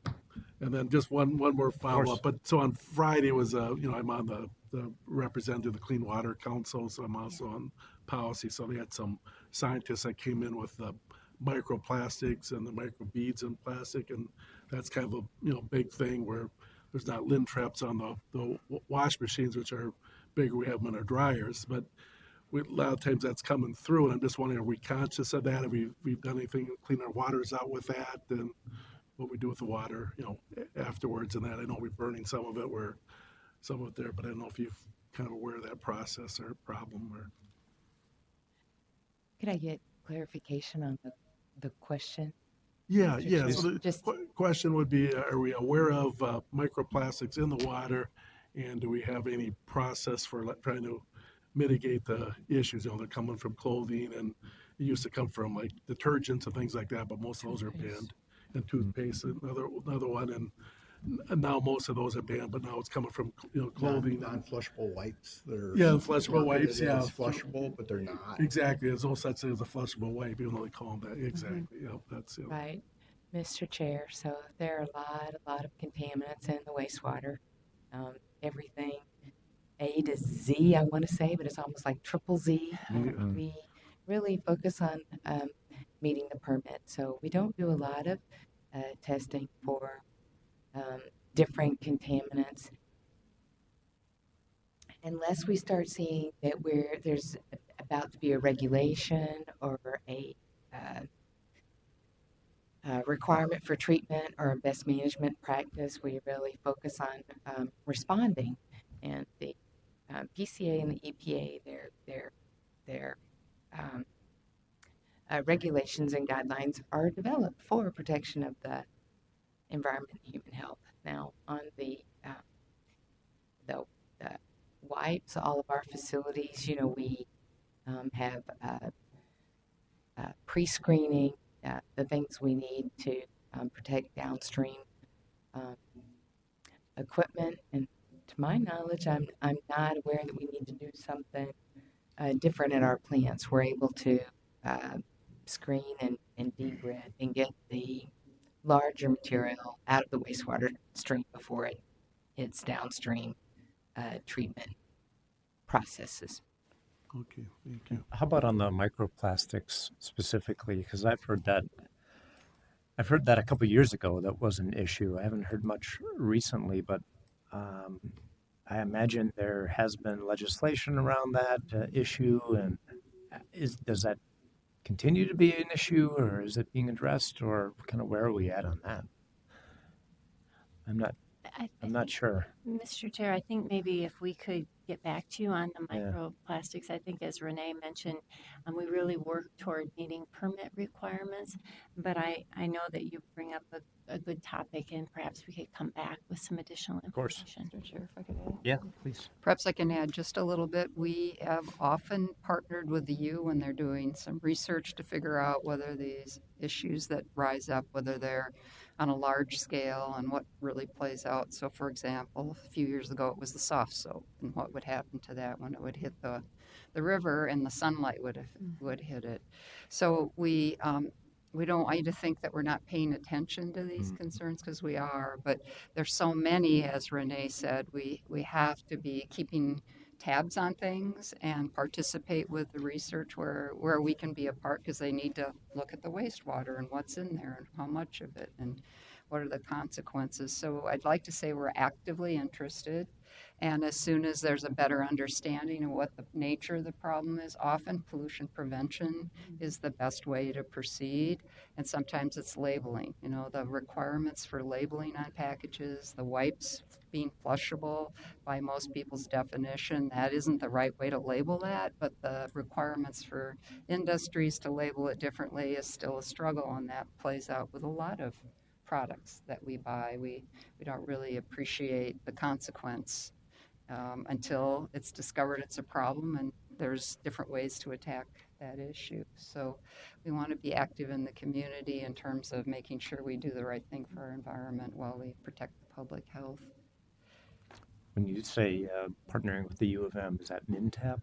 then just one more follow up. But so on Friday was I'm on the representative of the Clean Water Council, so I'm also on policy. So they had some scientists that came in with the microplastics and the microbeads in plastic, and that's kind of a big thing where there's not lint traps on the wash machines, which are bigger. We have them in our dryers, but a lot of times that's coming through, and I'm just wondering, are we conscious of that? Have we've done anything to clean our waters out with that, and what we do with the water, afterwards, and that I know we're burning some of it there, but I don't know if you've kind of aware of that process or problem or.
Could I get clarification on the question?
Yeah,
Mr.
yeah.
Chair?
So the
Just
question would be, are we aware of microplastics in the water, and do we have any process for trying to mitigate the issues? They're coming from clothing, and it used to come from like detergents and things like that, but most of those are banned. And toothpaste, another one, and now most of those are banned, but now it's coming from clothing.
Non-flushable wipes. They're
Yeah, the flushable
marketed
wipes. Yeah,
as flushable, but they're not.
exactly. There's no such thing as a flushable wipe, even though they call them that. Exactly. Yep, that's it.
right, Mr. Chair. So there are a lot of contaminants in the wastewater. Everything A to Z, I want to say, but it's almost like triple Z. We really focus on meeting the permit. So we don't do a lot of testing for different contaminants unless we start seeing that there's about to be a regulation or a requirement for treatment or a best management practice. We really focus on responding, and the PCA and the EPA, their regulations and guidelines are developed for protection of the environment and human health. Now, on the wipes, all of our facilities, we have pre-screening, the things we need to protect downstream equipment. And to my knowledge, I'm not aware that we need to do something different in our plants. We're able to screen and degrid and get the larger material out of the wastewater stream before it hits downstream treatment processes.
Okay, thank you.
How about on the microplastics specifically? Because I've heard that a couple years ago that was an issue. I haven't heard much recently, but I imagine there has been legislation around that issue. And does that continue to be an issue, or is it being addressed, or kind of where are we at on that? I'm not sure.
Mr. Chair, I think maybe if we could get back to you on the
Yeah.
microplastics, I think as Renee mentioned, we really work toward meeting permit requirements, but I know that you bring up a good topic, and perhaps we could come back with some additional
course.
information.
Mr. Chair, if I could add.
Yeah, please.
Perhaps I can add just a little bit. We have often partnered with the U when they're doing some research to figure out whether these issues that rise up, whether they're on a large scale and what really plays out. So, for example, a few years ago it was the soft soap and what would happen to that when it would hit the river and the sunlight would hit it. So we don't want you to think that we're not paying attention to these concerns, because we are, but there's so many, as Renee said, we have to be keeping tabs on things and participate with the research where we can be a part, because they need to look at the wastewater and what's in there and how much of it and what are the consequences. So I'd like to say we're actively interested, and as soon as there's a better understanding of what the nature of the problem is, often pollution prevention is the best way to proceed, and sometimes it's labeling. The requirements for labeling on packages, the wipes being flushable by most people's definition, that isn't the right way to label that, but the requirements for industries to label it differently is still a struggle, and that plays out with a lot of products that we buy. We don't really appreciate the consequence until it's discovered it's a problem, and there's different ways to attack that issue. So we want to be active in the community in terms of making sure we do the right thing for our environment while we protect the public health.
When you say partnering with the U of M, is that MINTAP?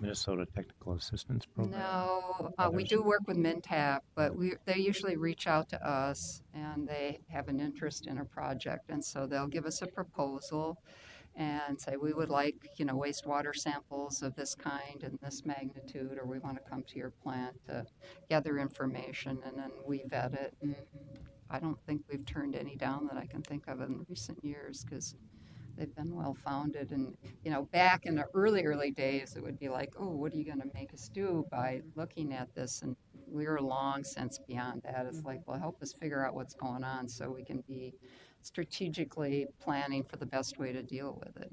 Minnesota Technical Assistance Program?
No, we
Others?
do work with MinTap, but they usually reach out to us and they have an interest in a project, and so they'll give us a proposal and say, we would like, wastewater samples of this kind and this magnitude, or we want to come to your plant to gather information, and then we vet it and I don't think we've turned any down that I can think of in recent years because they've been well-founded. And, back in the early days, it would be like, oh, what are you going to make us do by looking at this? And we're long since beyond that. It's like, well, help us figure out what's going on so we can be strategically planning for the best way to deal with it.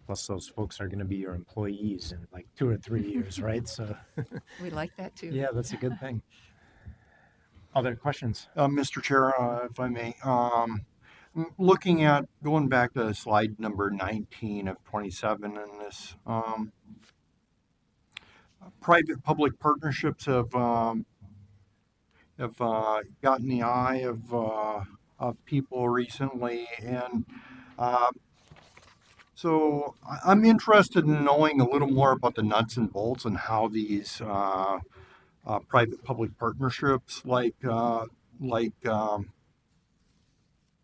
Plus, those folks are going to be your employees in like 2 or 3 years, right? So,
We like that too.
yeah, that's a good thing. Other questions?
Mr. Chair, if I may, looking at going back to slide number 19 of 27 in this, private-public partnerships have gotten the eye of people recently, and so I'm interested in knowing a little more about the nuts and bolts and how these private-public partnerships,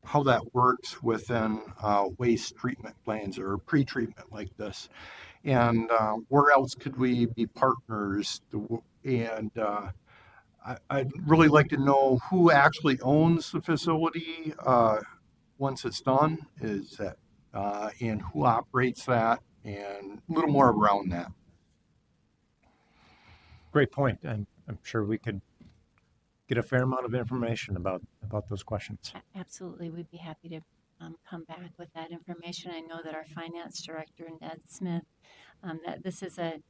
how that works within waste treatment plants or pre-treatment like this, and where else could we be partners? And I'd really like to know who actually owns the facility once it's done. Is that and who operates that, and a little more around that.
Great point. I'm sure we could get a fair amount of information about those questions.
Absolutely, we'd be happy to come back with that information. I know that our finance director, Ned Smith, that this is a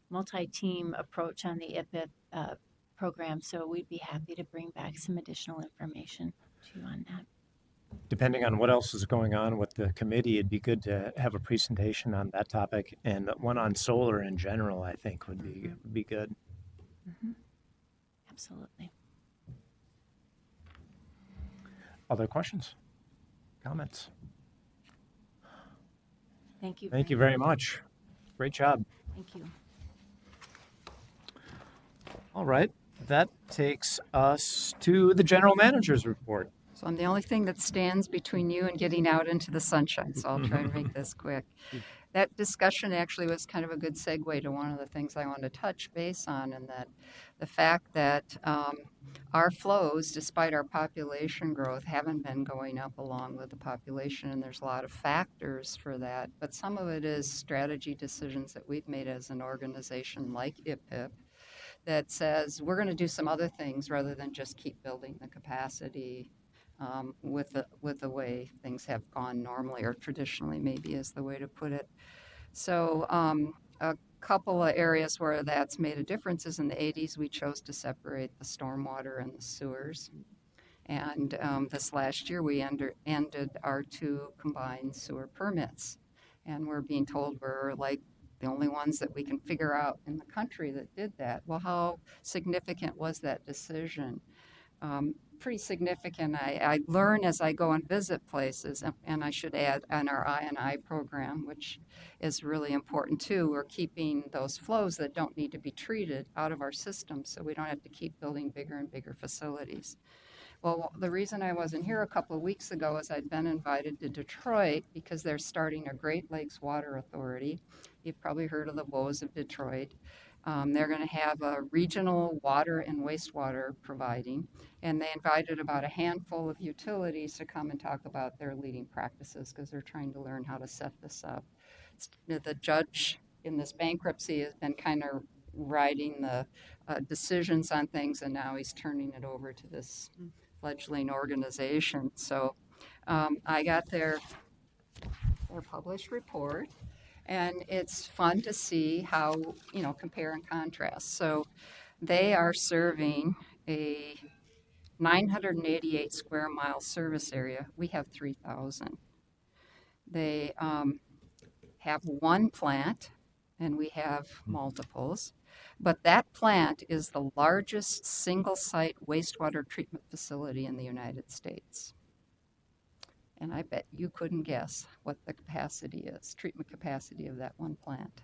multi-team approach on the IPIP program, so we'd be happy to bring back some additional information to you on that.
Depending on what else is going on with the committee, it'd be good to have a presentation on that topic, and one on solar in general, I think would be good.
Mm-hmm. Absolutely.
Other questions? Comments?
Thank you.
Thank you very much. Great job.
Thank you.
All right, that takes us to the general manager's report.
So I'm the only thing that stands between you and getting out into the sunshine, so I'll try to make this quick. That discussion actually was kind of a good segue to one of the things I wanted to touch base on, and that the fact that our flows, despite our population growth, haven't been going up along with the population, and there's a lot of factors for that. But some of it is strategy decisions that we've made as an organization like IPIP that says we're going to do some other things rather than just keep building the capacity with the way things have gone normally or traditionally, maybe is the way to put it. So a couple of areas where that's made a difference is in the 80s, we chose to separate the stormwater and the sewers. And this last year, we ended our 2 combined sewer permits. And we're being told we're like the only ones that we can figure out in the country that did that. Well, how significant was that decision? Pretty significant. I learn as I go and visit places, and I should add on our I&I program, which is really important too. We're keeping those flows that don't need to be treated out of our system so we don't have to keep building bigger and bigger facilities. Well, the reason I wasn't here a couple of weeks ago is I'd been invited to Detroit because they're starting a Great Lakes Water Authority. You've probably heard of the woes of Detroit. They're going to have a regional water and wastewater providing, and they invited about a handful of utilities to come and talk about their leading practices because they're trying to learn how to set this up. The judge in this bankruptcy has been kind of writing the decisions on things, and now he's turning it over to this fledgling organization. So I got their published report. And it's fun to see how, compare and contrast. So they are serving a 988 square mile service area. We have 3,000. They have 1 plant, and we have multiples. But that plant is the largest single-site wastewater treatment facility in the United States. And I bet you couldn't guess what the capacity is, treatment capacity of that 1 plant.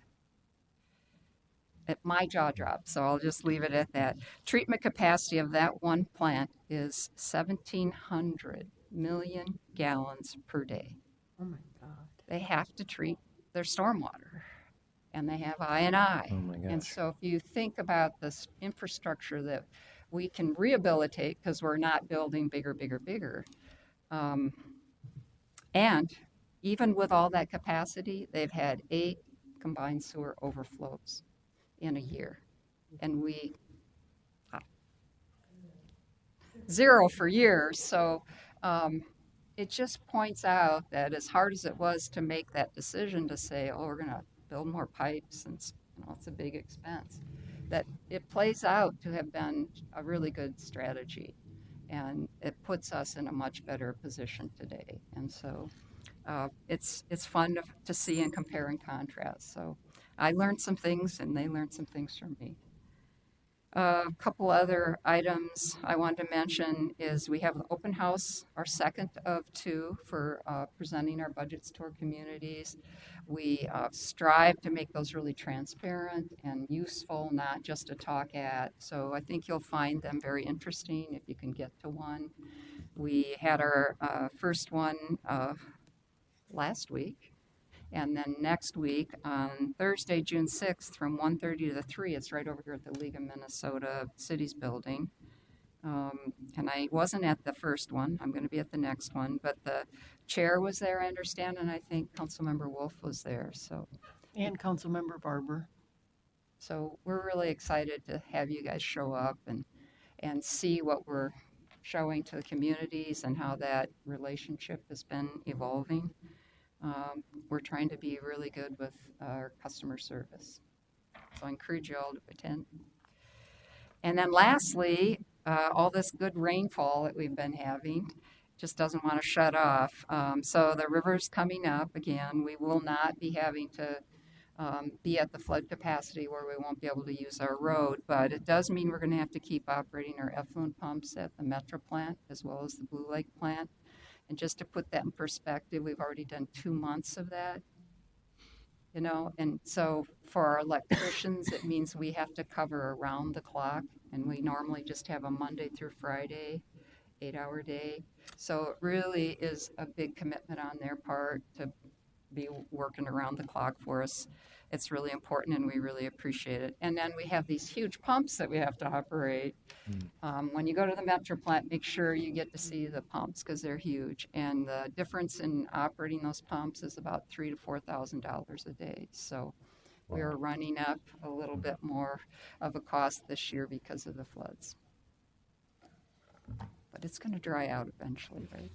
My jaw dropped, so I'll just leave it at that. Treatment capacity of that 1 plant is 1,700 million gallons per day.
Oh my God.
They have to treat their stormwater. and they have I&I.
Oh my
And
gosh.
so if you think about this infrastructure that we can rehabilitate because we're not building bigger, bigger, bigger. And even with all that capacity, they've had 8 combined sewer overflows in a year. And we, 0 for years. So it just points out that as hard as it was to make that decision to say, oh, we're going to build more pipes, and it's a big expense, that it plays out to have been a really good strategy. And it puts us in a much better position today. And so it's fun to see and compare and contrast. So I learned some things, and they learned some things from me. A couple other items I wanted to mention is we have an open house, our second of 2 for presenting our budgets to our communities. We strive to make those really transparent and useful, not just a talk at. So I think you'll find them very interesting if you can get to one. We had our first one last week. And then next week, on Thursday, June 6th, from 1:30 to 3, it's right over here at the League of Minnesota Cities building. And I wasn't at the first one. I'm going to be at the next one. But the chair was there, I understand, and I think Councilmember Wolf was there.
And Councilmember Barber.
So we're really excited to have you guys show up and see what we're showing to the communities and how that relationship has been evolving. We're trying to be really good with our customer service. So I encourage you all to attend. And then lastly, all this good rainfall that we've been having just doesn't want to shut off. So the river's coming up again. We will not be having to be at the flood capacity where we won't be able to use our road, but it does mean we're going to have to keep operating our effluent pumps at the Metro plant as well as the Blue Lake plant. And just to put that in perspective, we've already done 2 months of that, and so for our electricians, it means we have to cover around the clock, and we normally just have a Monday through Friday, 8-hour day. So it really is a big commitment on their part to be working around the clock for us. It's really important, and we really appreciate it. And then we have these huge pumps that we have to operate. When you go to the Metro plant, make sure you get to see the pumps because they're huge. And the difference in operating those pumps is about $3,000 to $4,000 a day. So we are running up a little bit more of a cost this year because of the floods. But it's going to dry out eventually, right?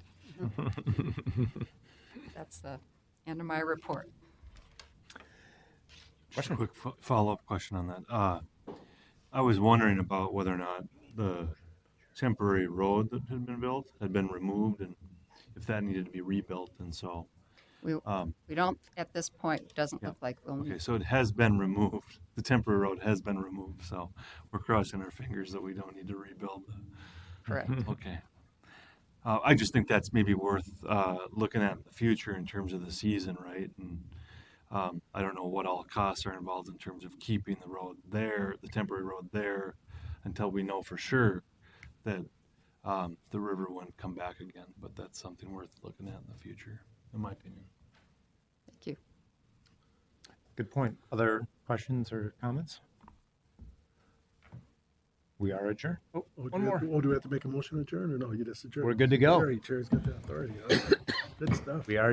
That's the end of my report.
Just a quick follow-up question on that. I was wondering about whether or not the temporary road that had been built had been removed and if that needed to be rebuilt. And so
we don't at this point. It doesn't look like we'll need.
Okay, so it has been removed. The temporary road has been removed. So we're crossing our fingers that we don't need to rebuild.
Correct.
Okay. I just think that's maybe worth looking at in the future in terms of the season, right? And I don't know what all costs are involved in terms of keeping the road there, the temporary road there, until we know for sure that the river wouldn't come back again. But that's something worth looking at in the future, in my opinion.
Thank you.
Good point. Other questions or comments? We are adjourned. One more.
Do we have to make a motion to adjourn or no? You just adjourn.
We're good to go.
Chair's got the authority. Good stuff.
We are